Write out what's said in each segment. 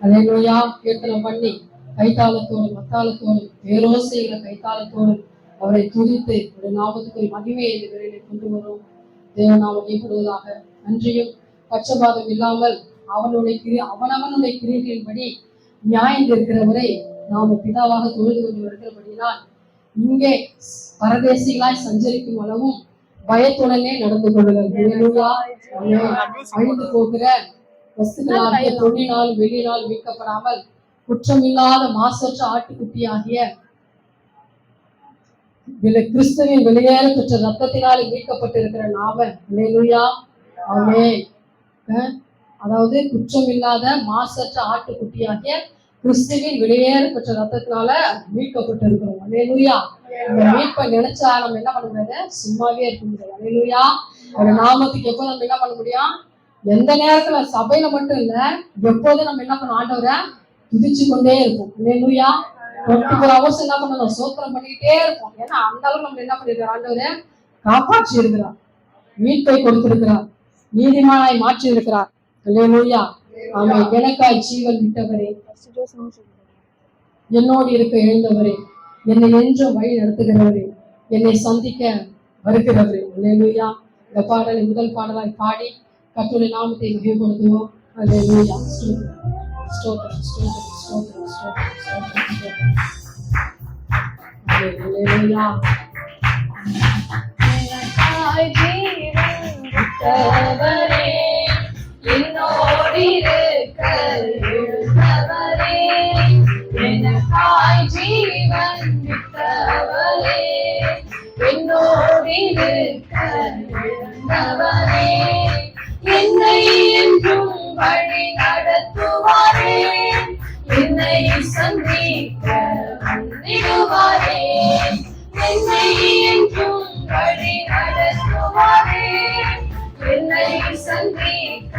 அல்லேலூயா கீர்த்தனம் பண்ணி கைத்தாளத்தோடும் மத்தாளத்தோடும் பேரோசைகளை கைத்தாளத்தோடும் அவரை துதித்து ஒரு நாமத்துக்கு ஒரு மகிமையை இந்த வேளையிலே கொண்டு வரும். தேவநாமம் மையப்படுவதாக. நன்றியும் பட்சபாதம் இல்லாமல் அவனவனுடைய கிரியைகளின்படி நியாயம் இருக்கிறவரை நாம பிதாவாக தொழுது கொண்டு வருகிறபடினால் இங்கே பரதேசிகளாய் சஞ்சரிக்கும் அளவும் பயத்துடனே நடந்து கொள்ளுங்கள். அழிந்து போகிற வஸ்துக்களாகிய பொன்னினால் வெளியினால் மீட்கப்படாமல் குற்றமில்லாத மாசற்ற ஆட்டுக்குட்டியாகிய கிறிஸ்துவின் வெளியேற பெற்ற ரத்தத்தினால் மீட்கப்பட்டிருக்கிற நாம அல்லேலூயா ஆமென். அதாவது குற்றமில்லாத மாசற்ற ஆட்டுக்குட்டியாகிய கிறிஸ்துவின் வெளியேற பெற்ற ரத்தத்தினால மீட்கப்பட்டிருக்கிறோம். அல்லேலூயா. இந்த மீட்பை நினைச்சா நம்ம என்ன பண்ண முடியாது, சும்மாவே இருக்க முடியாது. அல்லேலூயா. ஒரு நாமத்துக்கு எப்போ நம்ம என்ன பண்ண முடியும், எந்த நேரத்துல சபையில மட்டும் இல்ல, எப்போதும் நம்ம என்ன பண்ண ஆண்டவரை துதிச்சு கொண்டே இருப்போம். அல்லேலூயா. 24 hours என்ன பண்ணணும், சோத்திரம் பண்ணிக்கிட்டே இருப்போம். ஏன்னா அந்த அளவுக்கு நம்ம என்ன பண்ணிருக்கிறோம், ஆண்டவரை காப்பாற்றி இருக்கிறார், மீட்பை கொடுத்திருக்கிறார், நீதிமானாய் மாற்றி இருக்கிறார். அல்லேலூயா. ஆமென். எனக்காய் ஜீவன் விட்டவரே, என்னோடு இருக்க எழுந்தவரே, என்னை என்றும் வழி நடத்துகிறவரே, என்னை சந்திக்க வருகிறவரே. அல்லேலூயா. இந்த பாடலை முதல் பாடலாய் பாடி கர்த்தருடைய நாமத்தை மகிமைப்படுத்துவோம். அல்லேலூயா. ஸ்தோத்திரம் ஸ்தோத்திரம் ஸ்தோத்திரம் ஸ்தோத்திரம் ஸ்தோத்திரம். அல்லேலூயா. எனக்காய் ஜீவன் விட்டவரே, என்னோடு இருக்க எழுந்தவரே, எனக்காய் ஜீவன் விட்டவரே, என்னோடு இருக்க எழுந்தவரே, என்னை என்றும் வழி நடத்துவாரே, என்னை சந்திக்க வந்திடுவாரே, என்னை என்றும் வழி நடத்துவாரே, என்னை சந்திக்க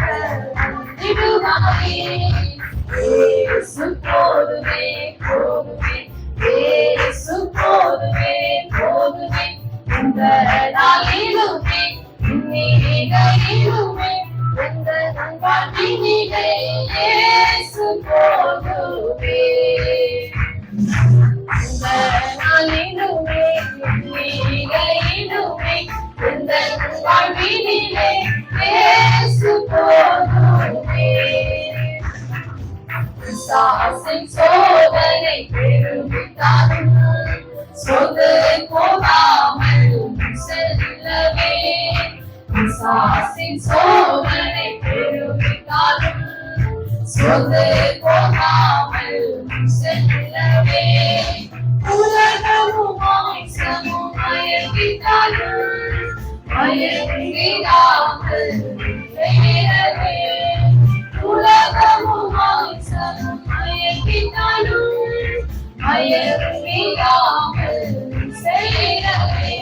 வந்திடுவாரே. இயேசு போதுமே போதுமே, இயேசு போதுமே போதுமே, இந்த நாளிலுமே இந்நிலையிலுமே இந்த வாழ்வினிலே இயேசு போதுமே, இந்த நாளிலுமே இந்நிலையிலுமே இந்த வாழ்வினிலே இயேசு போதுமே. பிசாசின் சோதனை பெருகிட்டாலும் சோதனை போகாமல் செல்லவே, பிசாசின் சோதனை பெருகிட்டாலும் சோதனை போகாமல் செல்லவே, உலகமுமாய் சமுமயங்கிட்டாலும் மயங்கிடாமல் செய்யவே, உலகமுமாய் சமுமயங்கிட்டாலும் மயங்கிடாமல் செய்யவே.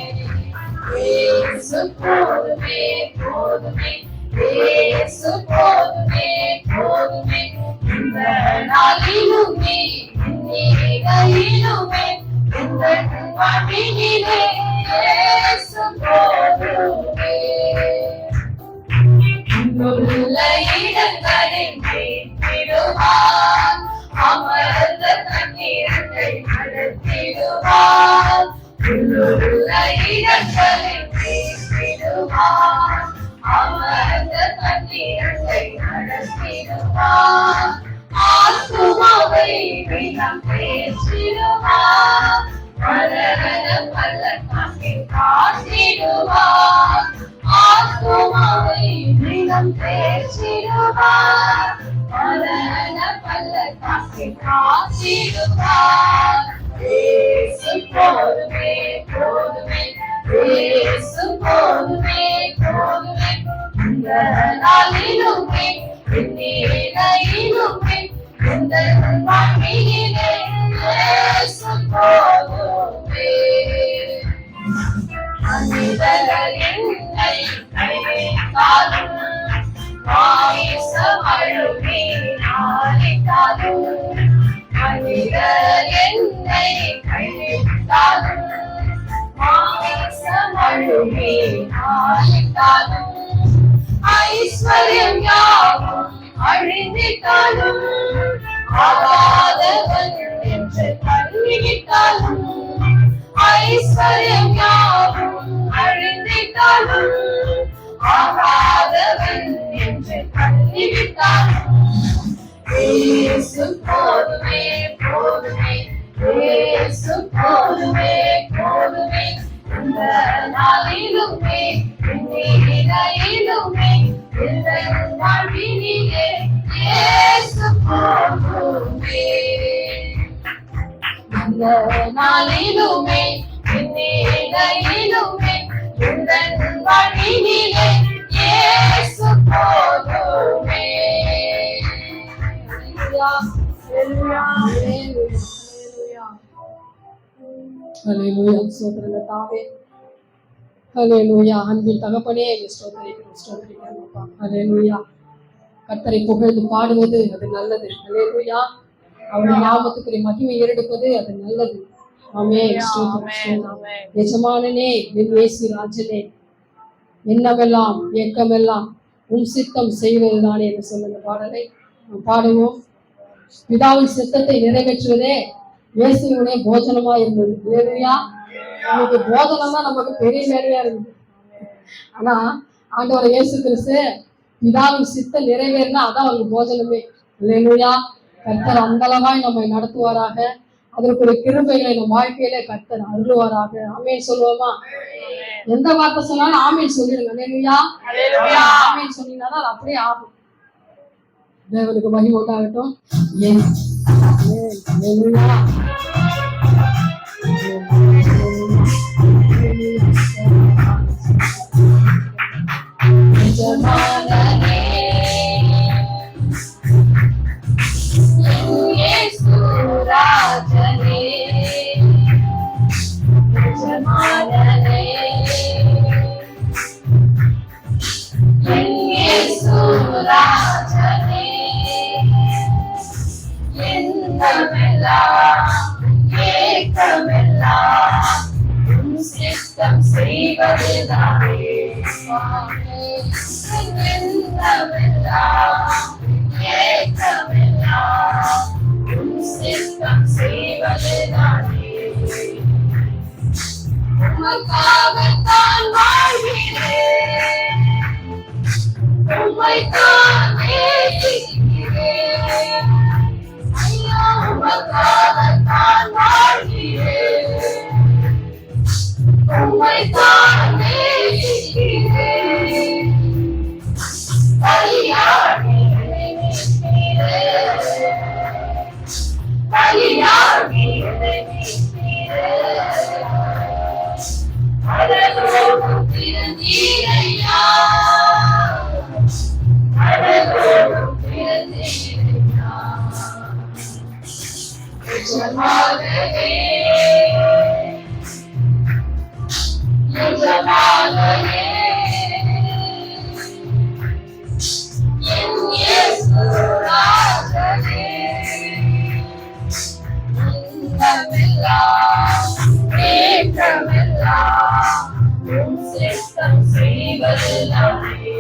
இயேசு போதுமே போதுமே, இயேசு போதுமே போதுமே, இந்த நாளிலுமே இந்நிலையிலுமே இந்த வாழ்வினிலே இயேசு போதுமே. உள்ள இடங்களில் மீட்டிடுவார், அமர்ந்த தண்ணீரை நடத்திடுவார், உள்ள இடங்களில் மீட்டிடுவார், அமர்ந்த தண்ணீரை நடத்திடுவார், ஆத்துமாவை தினம் பேசிடுவார், மரண பள்ளத்தாக்கில் காத்திடுவார், ஆத்துமாவை தினம் பேசிடுவார், மரண பள்ளத்தாக்கில் காத்திடுவார். இயேசு போதுமே போதுமே, இயேசு போதுமே போதுமே, இந்த நாளிலுமே இந்நிலையிலுமே இந்த வாழ்வினிலே இயேசு போதுமே. மனிதர்கள் என்னை கைவிட்டாலும் மாமிசம் அழுகி நாளிட்டாலும், மனிதர் என்னை கைவிட்டாலும் மாமிசம் அழுகி நாளிட்டாலும், ஐஸ்வர்யம் யாவும் அழிந்திட்டாலும் ஆகாதவன் என்று தள்ளிவிட்டாலும் ஐஸ்வர்யம் யாவும் அழிந்திட்டாலும் ஆகாதவன் என்று தள்ளிவிட்டாலும் இயேசு போதுமே போதுமே இயேசு போதுமே போதுமே இந்த நாளிலுமே இந்நிலையிலுமே இந்த வாழ்வினிலே இயேசு போதுமே இந்த நாளிலுமே இந்நிலையிலுமே இந்த வாழ்வினிலே இயேசு போதுமே. ஹல்லேலூயா. ஸ்தோத்திரம் கர்த்தாவே. ஹல்லேலூயா. அன்பின் தகப்பனே ஸ்தோத்திரிக்கிறோம் அப்பா. ஹல்லேலூயா. கர்த்தரை புகழ்ந்து பாடுவது அது நல்லது. ஹல்லேலூயா. அவருடைய நாமத்துக்கு மகிமை ஏறெடுப்பது அது நல்லது. ஆமென். ஸ்தோத்திரம். எஜமானனே, என் இயேசு ராஜனே, எண்ணமெல்லாம் ஏக்கமெல்லாம் உம் சித்தம் செய்வதுதானே என்று சொல்லுங்க பாடலை பாடுவோம். பிதாவின் சித்தத்தை நிறைவேற்றுவதே இயேசுவினுடைய போஜனமா இருந்தது. ஹல்லேலூயா. நமக்கு போஜனம் தான் நமக்கு பெரிய வேலையா இருந்தது. ஆனா ஆண்டவர் இயேசு கிறிஸ்து பிதாவின் சித்தம் நிறைவேறினா அதான் அவருக்கு போஜனமே. ஹல்லேலூயா. கர்த்தர் அந்தளவாய் நம்மை நடத்துவாராக. அதற்குரிய கிருபைகளை நம் வாழ்க்கையில கர்த்தர் அருள்வாராக. ஆமென் சொல்லுவோமா? எந்த வார்த்தை சொன்னாலும் ஆமென் சொல்லிடுங்க. ஹல்லேலூயா. ஆமென் சொன்னீங்கன்னா அது அப்படியே ஆகும். தேவனுக்கு மகிமை உண்டாகட்டும். ஹல்லேலூயா. எஜமானனே, இயேசு ராஜனே, எஜமானனே, இயேசு ராஜனே, எண்ணமெல்லாம் ஏக்கமெல்லாம் உம் சித்தம் செய்வதுதானே. எண்ணமெல்லாம் ஏக்கமெல்லாம் உம் சித்தம் செய்வதுதானே. உமக்காகத்தான் வாழ்கிறேன், உம்மைத்தான் நேசிக்கிறேன். ஐயா, உமக்காகத்தான் வாழ்கிறேன், உம்மைத்தான் நேசிக்கிறேன். பலியாகி என்னை மீட்பீரே, பலியாகி என்னை மீட்பீரே. அதனோடு பிறந்தீரையா, அதனோடு பிறந்தீரையா. எஜமானனே, எஜமானனே, என் இயேசு ராஜனே, எண்ணமெல்லாம் ஏக்கமெல்லாம் உம் சித்தம் செய்வதுதானே.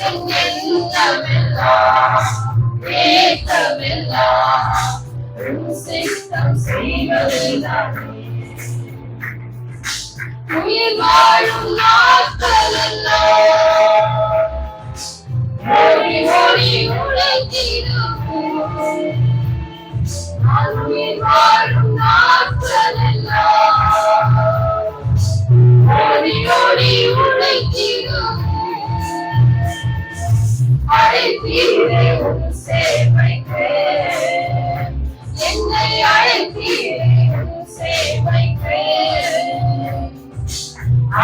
என் எண்ணமெல்லாம் ஏக்கமெல்லாம் உம் சித்தம் செய்வதுதானே. உயிர் வாழும் நாட்களெல்லாம் ஓடி ஓடி உழைத்திடுவோம். நான் உயிர் வாழும் நாட்களெல்லாம் ஓடி ஓடி உழைத்திடுவோம். அழைத்தீரே உன் சேவைக்கு, என்னை அழைத்தீரே உன் சேவைக்கு.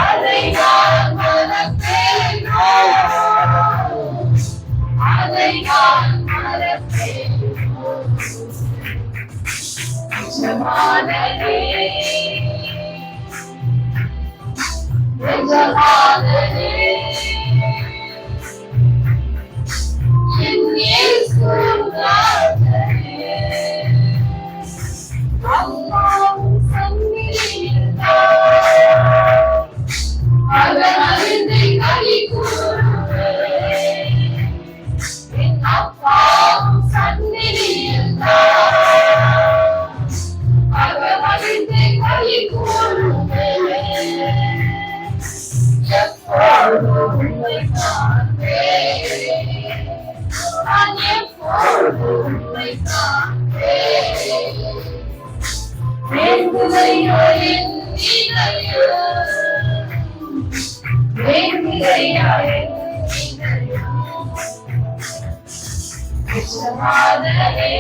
அதை நான் மறப்பேனோ, அதை நான் மறப்பேனோ. எஜமானனே, எஜமானனே, என் இயேசு ராஜனே. அல்லாவும் சந்நிதியில்தான் அவர் அறிந்து களி கூறுவேன். என் அப்பாவும் நான் எப்போதும் உம்மை காண்பேன். வேண்டுதையோ என் இதயம், வேண்டுதையா என் இதயம், எஜமானனே,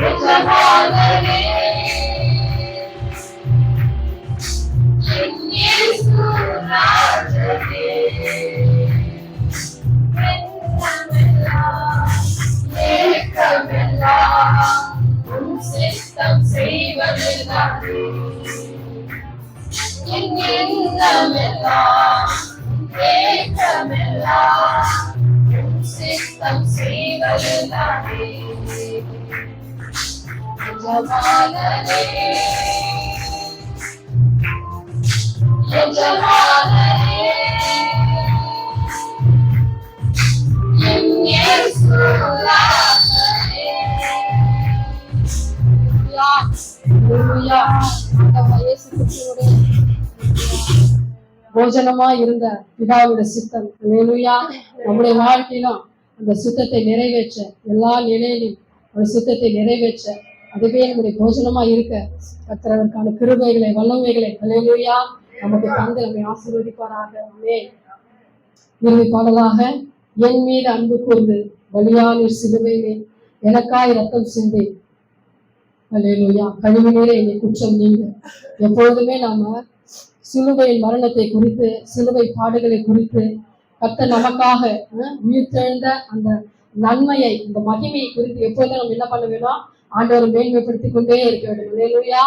எஜமானனே, என் இயேசு ராஜனே. ஏக்கமெல்லாம் உம் சித்தம் செய்வதுதானே. என் எண்ணமெல்லாம் ஏக்கமெல்லாம் உம் சித்தம் செய்வதுதானே. எஜமானனே, எஜமானனே, என் இயேசு ராஜனே. ஹல்லேலூயா. ஆண்டவர் இயேசு கிறிஸ்துவுடைய போஜனமா இருந்த பிதாவுடைய சித்தம் ஹல்லேலூயா நம்முடைய வாழ்க்கையிலும் அந்த சித்தத்தை நிறைவேற்ற எல்லா நிலையிலும் ஒரு சித்தத்தை நிறைவேற்ற அதுவே நம்முடைய போஜனமா இருக்க கர்த்தர் அதற்கான கிருபைகளை வல்லமைகளை ஹல்லேலூயா நமக்கு தந்து நம்மை ஆசீர்வதிப்பாராக. ஆமென். இறுதி பாடலாக என் மீது அன்பு கூர்ந்து பலியானீர் சிலுவையிலே எனக்காய் ரத்தம் சிந்தி ஹல்லேலூயா கழிவு நீரே என்னை குற்றம் நீங்க. எப்பொழுதுமே நாம சிலுவையின் மரணத்தை குறித்து சிலுவை பாடுகளை குறித்து கர்த்தர் நமக்காக உயிர்த்தெழுந்த அந்த நன்மையை அந்த மகிமையை குறித்து எப்போதும் நம்ம என்ன பண்ண வேணும், ஆண்டவரை மேன்மைப்படுத்திக் கொண்டே இருக்க வேண்டும். ஹல்லேலூயா.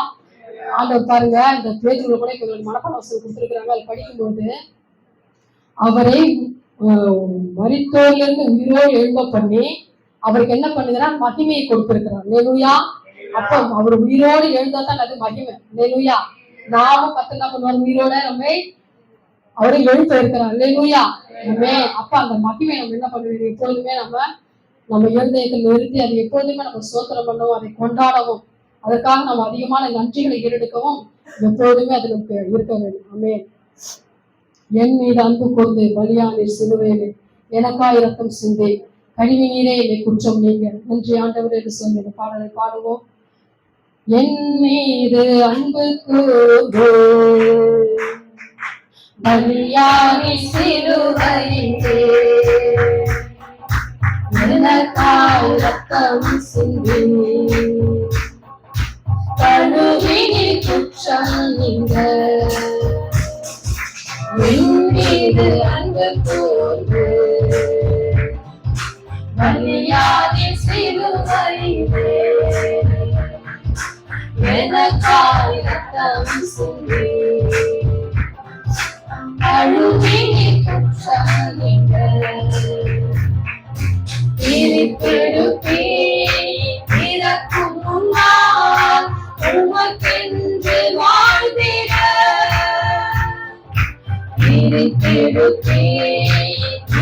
ஆண்டவர் பாருங்க இந்த பேஜ்ல கூட இப்ப மனப்பாட வசனம் கொடுத்திருக்கிறாங்க. அது படிக்கும்போது அவரை மரித்தோரிலிருந்து உயிரோடு எழும்ப பண்ணி அவருக்கு என்ன பண்ணுகிறார், மகிமையை கொடுத்திருக்கிறார். ஹல்லேலூயா. அப்போ அவர் உயிரோடு எழுந்தா தான் அது மகிமை. ஹல்லேலூயா. நாமும் கர்த்தர் என்ன பண்ணுவார், உயிரோட நம்மை அவரை எழுப்ப இருக்கிறார். ஹல்லேலூயா. அப்ப அந்த மகிமை நம்ம என்ன பண்ணுவோம், எப்பொழுதுமே நம்ம இருதயத்தை நிறுத்தி அதை எப்பொழுதுமே நம்ம சோத்திரம் பண்ணவும் அதை கொண்டாடவும் அதற்காக நம்ம அதிகமான நன்றிகளை ஏறெடுக்கவும் எப்பொழுதுமே அது நமக்கு இருக்க வேண்டும். ஆமென். என் மீது அன்பு கூர்ந்து பலியானீர் சிலுவையிலே எனக்காய் இரத்தம் சிந்தி கழிவு நீரே என்னை குற்றம் நீங்க. நன்றி ஆண்டவர் என்று சொல்லி இந்த பாடலை பாடுவோம். என் மீது அன்பு கூர்ந்து பலியானீர் சிலுவையிலே எனக்காய் இரத்தம் சிந்தி கழுவி நீர் குற்றம் நீங்க. என் மீது அன்பு கூர்ந்து பலியானீர் சிலுவையிலே எனக்காய் இரத்தம் சிந்தி கழுவி நீர் குற்றம் நீங்க. பிரித்தெடுப்பே இறக்கும் முன்னால் உமக்கென்று வாழ்ந்திட. பிரித்தெடுப்பே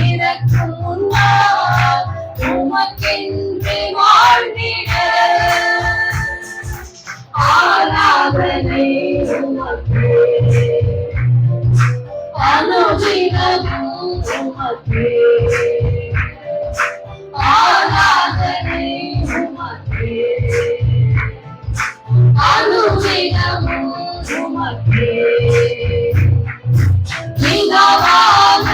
இறக்கும் முன்னால் உமக்கென்று வாழ்ந்திட. ஆராதனை உமக்கே அனுதினமும் உமக்கே. ஆராதனை உமக்கே அனுதினமும் உமக்கே. பிதாவான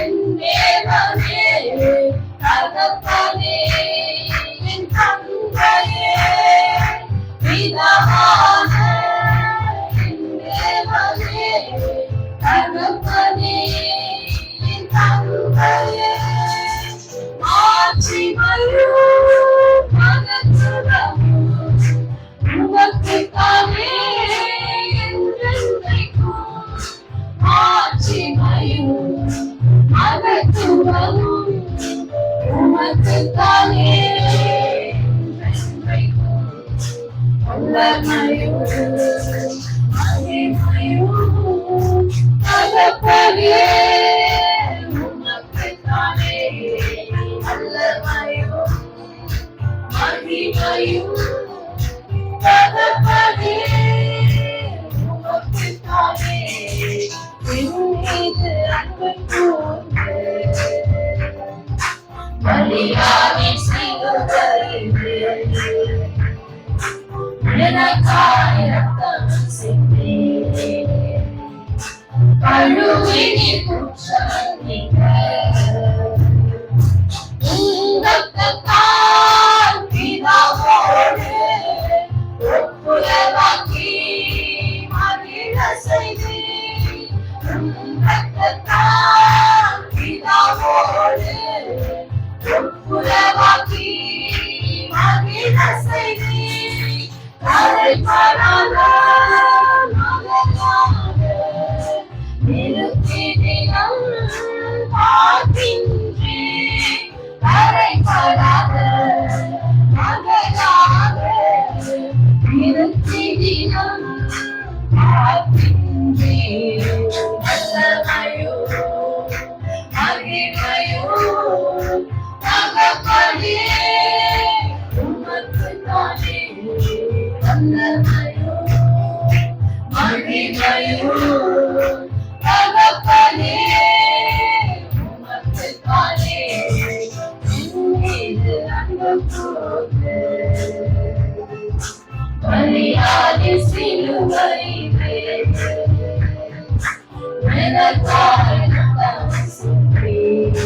என் தேவனே தகப்பனே என் தந்தையே. பிதாவான என் தேவனே தகப்பனே என் தந்தையே. ஆட்சிமையும் மகத்துவமும் உமக்குத்தானே என்றென்றைக்கும். ஆட்சிமையும் மகத்துவமும் உமக்குத்தானே என்றென்றைக்கும். வல்லமையும் மகிமையும் தகப்பனே உமக்குத்தானே. வல்லமையும் மகிமையும் தகப்பனே உமக்குத்தானே. என் மீது அன்பு கூர்ந்து பலியாகி சிலுவையிலே எனக்காய் ரத்தம் சிந்தினீர். கழுவி நீர் குற்றம் நீங்க உங்களால் பிதாவோடு ஒப்புரவாக்கி மகிழ செய்தீர். உங்களால் பிதாவோடு ஒப்புரவாக்கி மகிழ செய்தீர். கரைபடாத மகனாக நிறுத்தினம் பார்க்கின்றேன். கரைபடாத மகனாக நிறுத்தினம் பார்க்கின்றேன். வல்லமையோ மகிமையோ தகப்பனே உமக்குத்தானே. வல்லமையோ மகிமையோ தகப்பனே உமக்குத்தானே. உம்மீது அன்பு கூர்ந்து பலியாகி சிலுவையிலே எனக்காய் ரத்தம் சிந்தீர்.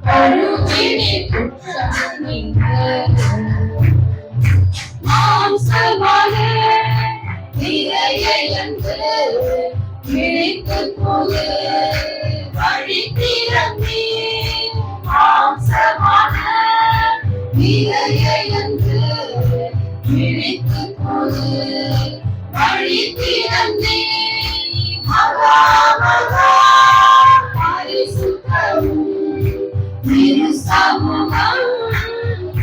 கழுவி நீர் குற்றம் நீங்க மாம்சமான இரையை என்று விழித்துப் போது வழி திறந்தீர். மாம்சமான இரையை என்று விழித்துப் போது வழி திறந்தீர். மகா மகா பரிசுத்தமும் திரு சமூகம்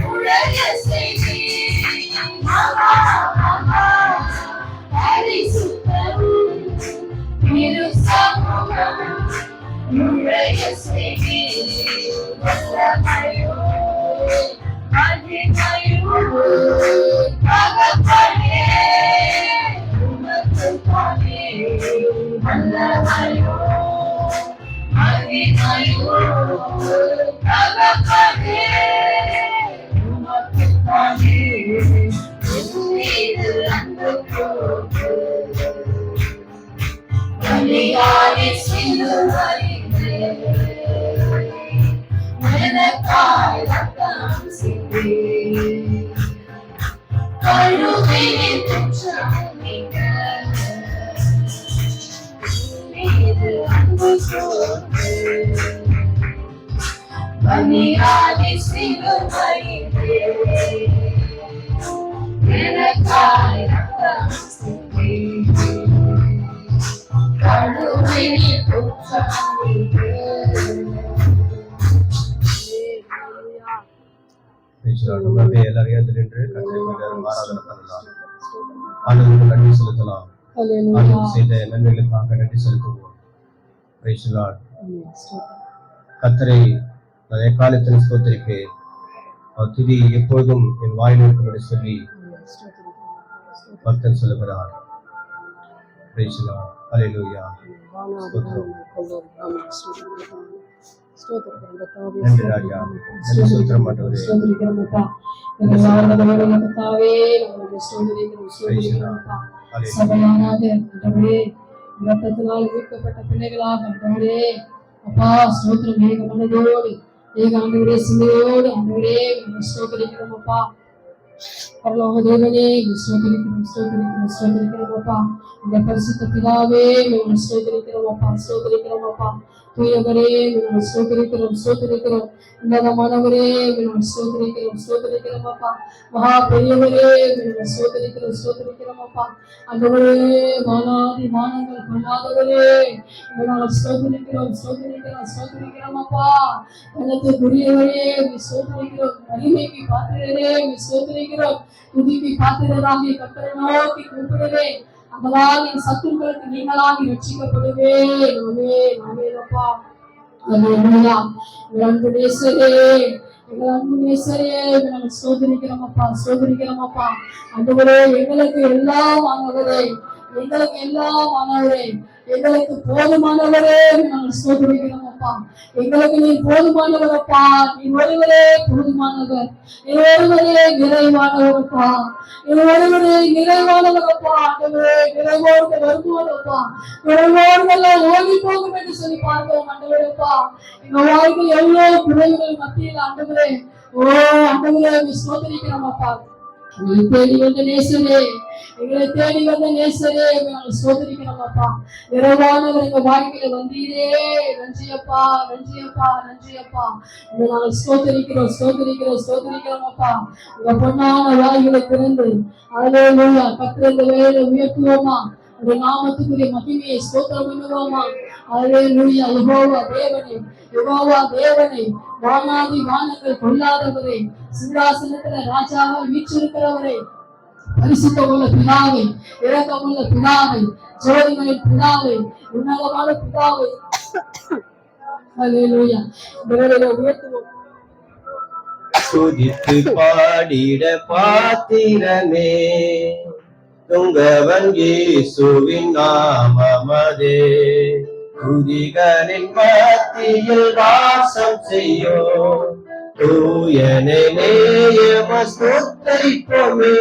உடைய செய்தீர். மகா மகா பரிசுத்தமும் திரு சமூகம் உடைய செய்தீர். வல்லமையோ மகிமையோ தகப்பனே உமக்குத்தானே. வல்லமையோ மகிமையோ தகப்பனே உமக்குத்தானே. உம்மீது அன்பு கூர்ந்து பலியாகி சிலுவையிலே எனக்காய் ரத்தம் சிந்தீர். கழுவி நீர் குற்றம் நீங்க உம்மீது அன்பு கூர்ந்து பலியாகி சிலுவையிலே எனக்காய் ரத்தம் சிந்தீர். கழுவி நீர் குற்றம் நீங்க. நம்ம அப்படியே எல்லாரும் எழுந்து நின்று கர்த்தருக்கு ஆராதனை பண்ணலாம். ஆண்டவருக்கு நன்றி செலுத்தலாம். ஆண்டவர் செய்த நன்மைகளுக்காக நன்றி செலுத்துவோம். Praise the Lord. கர்த்தரை நான் எக்காலத்தில் ஸ்தோத்திரிப்பேன். அவர் துதி எப்பொழுதும் என் வாயில் இருக்கும் என்று சொல்லி பக்தன் சொல்லுகிறார். Praise the Lord. Hallelujah. ஸ்தோத்திரம். நன்றி ராஜா. நன்றி ஸ்தோத்திரம் ஆண்டவரே. ரத்தத்தினால் மீட்கப்பட்ட பிள்ளைகளாக ஆண்டவரே அப்பா ஸ்தோத்திரம் ஏக மனதோடு ஏக ஆண்டவரே சிந்தையோடு ஆண்டவரே ஸ்தோத்திரிக்கிறோம் அப்பா. பரலோக தேவனே ஸ்தோத்திரிக்கிறோம் அப்பா. இந்த பரிசுத்த பிதாவே ஸ்தோத்திரிக்கிறோம் அப்பா. ஸ்தோத்திரிக்கிறோம் அப்பா. தூயவரே ஸ்தோத்திரிக்கிறோம். உன்னதமானவரே ஸ்தோத்திரிக்கிறோம் அப்பா. மகா பெரியவரே ஸ்தோத்திரிக்கிறோம் அப்பா. அந்தவரே வானாதி வானங்கள் கொள்ளாதவரே ஸ்தோத்திரிக்கிறோம் அப்பா. கனத்துக்குரியவரே ஸ்தோத்திரிக்கிறோம். மகிமைக்கு பாத்திரரே ஸ்தோத்திரிக்கிறோம். துதிக்கு பாத்திரராகிய கர்த்தரை நோக்கி கூப்பிடுவேன். அதனால் என் சத்துருக்களுக்கு நீங்களாகி ரட்சிக்கப்படுவேன். அப்பா அல்லேலூயா. அன்பு நேசரே ஸ்தோத்திரிக்கிறோம் அப்பா. ஆண்டவரே எங்களுக்கு எல்லாம் ஆனவரே எங்களுக்கு எல்லாம் ஆனவரே, எங்களுக்கு போதுமானவரே நாங்கள் ஸ்தோத்திரிக்கிறோம் அப்பா. எங்களுக்கு நீ போதுமானவரப்பா, நீ ஒருவரே போதுமானவர், நீ ஒருவரே நிறைவானவரப்பா, நீ ஒருவரே நிறைவானவரப்பா. ஆண்டவரே, நிறைவோடு வருவோம்ப்பா, நிறைவோடு எல்லாம் ஓடி போகும் என்று சொல்லி பார்க்கிறோம் ஆண்டவரேப்பா. எங்க வாழ்க்கை எவ்வளவு குறைவுகள் மத்தியில் ஆண்டவரே, ஓ ஆண்டவரே ஸ்தோத்திரிக்கிறோம் அப்பா. எங்களை தேடி வந்த நேசரே, எங்களை தேடி வந்த நேசரே, நாங்கள் சோதரிக்கிறோம் அப்பா. நிறைவானவர் எங்க வாழ்க்கையில வந்தீரே, நன்றியப்பா, நன்றியப்பா, நன்றியப்பா. உங்களை நாங்கள் சோதரிக்கிறோம், சோதரிக்கிறோம், சோதரிக்கிறோம் அப்பா. உங்க பொன்னான வாய்களை திறந்து அல்லேலூயா கர்த்தர் இந்த வேளையில உயர்த்துவோமா, உங்க நாமத்துக்குரிய மகிமையை ஸ்தோத்திரம் பண்ணுவோமா. அல்லேலூயா. யெகோவா தேவனே, யெகோவா தேவனே, வானாதி வானங்கள் கொள்ளாதவரே, சிங்காசனத்துல ராஜாவா வீற்றிருக்கிறவரே, பரிசுத்தமுள்ள பிதாவே, இரக்கமுள்ள பிதாவே, ஜோதிகளின் பிதாவே, உன்னதமான பிதாவே. அல்லேலூயா. இந்த வேளையில உயர்த்துவோம். துதித்து பாடிட பாத்திரமே, துங்கவன் இயேசுவின் நாமமதே. துதிகளின் மத்தியில் வாசம் செய்யோ, தூயனே ஸ்தோத்திரிப்போமே.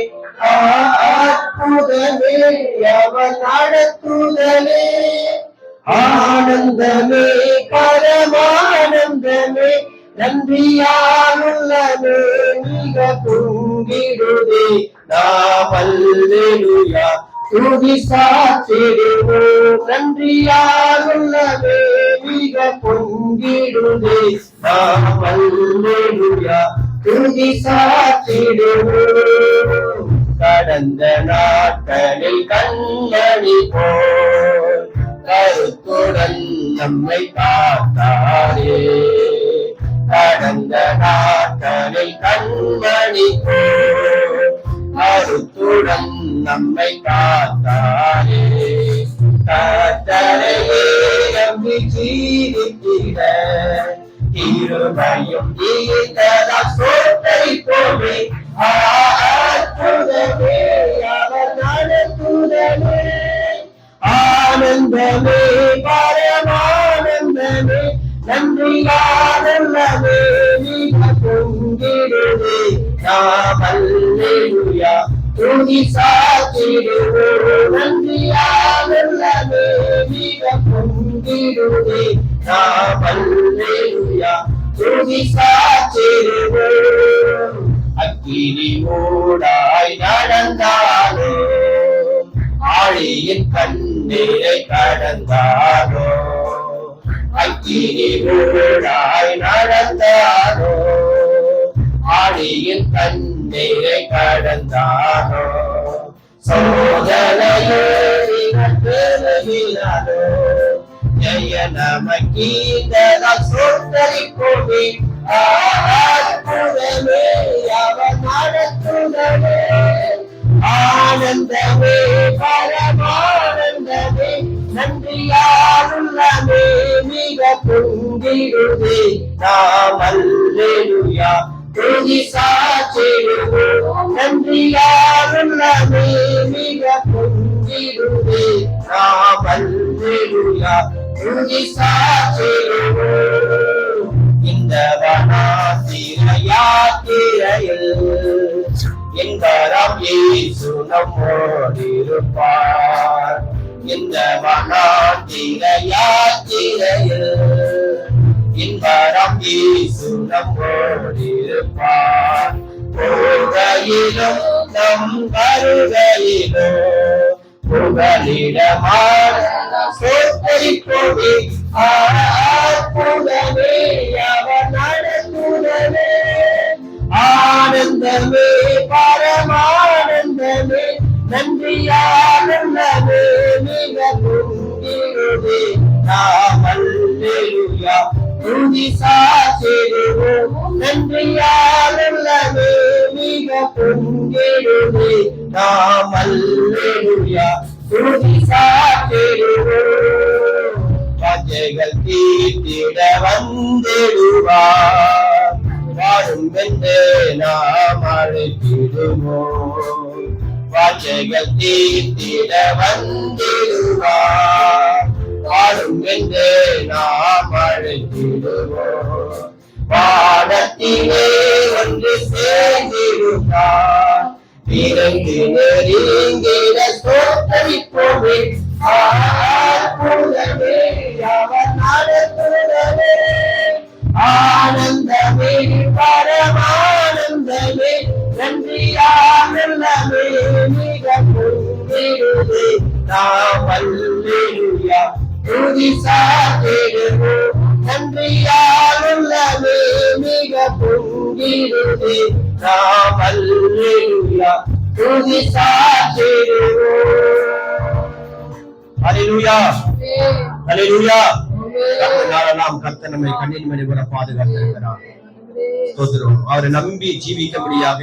அற்புதமே அவன் நடத்துதலே, ஆனந்தமே பரமானந்தமே, நன்றியாலுள்ளமே மிக பொங்கிடுதே. நாம் அல்லேலூயா துதி சாற்றிடுவோம், நன்றியாலுள்ளமே மிக பொங்கிடுதே. நாம் அல்லேலூயா துதி சாற்றிடுவோம். கடந்த நாட்களில் கண்மணி போல் கருத்துடன் நம்மை காத்தாரே, கடந்த நாட்களில் கண்மணி போல் கருத்துடன் நம்மை காத்தாரே. கர்த்தரையே நம்பி ஜீவித்திட இருமையும் ஈந்ததா ஸ்தோத்திரிப்போமே. அற்புதமே அவர் நடத்துதலே, ஆனந்தமே பரமானந்தமே, நன்றியாலுள்ளமே மிக பொங்கிடுதே. நாம் அல்லேலூயா துதி சாற்றிடுவோம், நன்றியாலுள்ளமே மிக பொங்கிடுதே. நாம் அல்லேலூயா துதி சாற்றிடுவோம். அக்கினி மூடாய் நடந்தாலோ, ஆழியின் கண்ணீரை கடந்தாலோ, அக்கினி மூடாய் நடந்தாலோ, ஆழியின் கண்ணீரை கடந்தாலோ, சோதனையோ பெருகினாலோ, ஜெய நமக்கீந்ததால் ஸ்தோத்திரிப்போமே. அற்புதமே அவர் நடத்துதலே, ஆனந்தமே பரமானந்தமே, நன்றியாலுள்ளமே மிக பொங்கிடுதே. நாம் அல்லேலூயா துதி சாற்றிடுவோம், நன்றியாலுள்ளமே மிக பொங்கிடுதே. நாம் அல்லேலூயா துதி சாற்றிடுவோம். இந்த வனாந்திர யாத்திரையில் எங்கரம் இயேசு நம்மோடிருப்பார். இந்த வனாந்திர யாத்திரையில் எங்கரம் இயேசு நம்மோடிருப்பார். போகையிலும் நம் வருகையிலும் புகலிடமான ஸ்தோத்திரிப்போமே. அற்புதமே அவர் நடத்துதலே, ஆனந்தமே பரமானந்தமே, நன்றியாலுள்ளமே மிக பொங்கிடுதே. நாம் அல்லேலூயா துதி சாற்றிடுவோம், நன்றியாலுள்ளமே மிக பொங்கிடுதே. நாம் அல்லேலூயா துதி சாற்றிடுவோம். வாஞ்சைகள் தீர்த்திட வந்திடுவார், வாழும் என்று நாம் அழைத்திடுவோம். வாஞ்சைகள் தீர்த்திட வந்திடுவார். வாழும் என்று நாம் அழைத்திடுவோம். வானத்திலே ஒன்று சேர்ந்திருந்தார். இறங்கி நெருங்கிட தோற்றமிப்போமே. ஆனந்தமே அவர் நடத்துதலே. ஆனந்தமே பரமானந்தமே. நன்றியானந்தமே மிக பொங்கிடுதே. நாம் அல்லேலூயா துதி சாத்திடுவோம். நன்றியானந்தமே மிக பொங்கிடுதே. நாம் அல்லேலூயா துதி சாத்திடுவோம். ஹல்லேலூயா ஹல்லேலூயா. நாளெல்லாம் கர்த்தர் நம்மை கண்ணின் மணி போல பாதுகாத்திருக்கிறார். ஸ்தோத்திரம். அவரை நம்பி ஜீவிக்கும்படியாக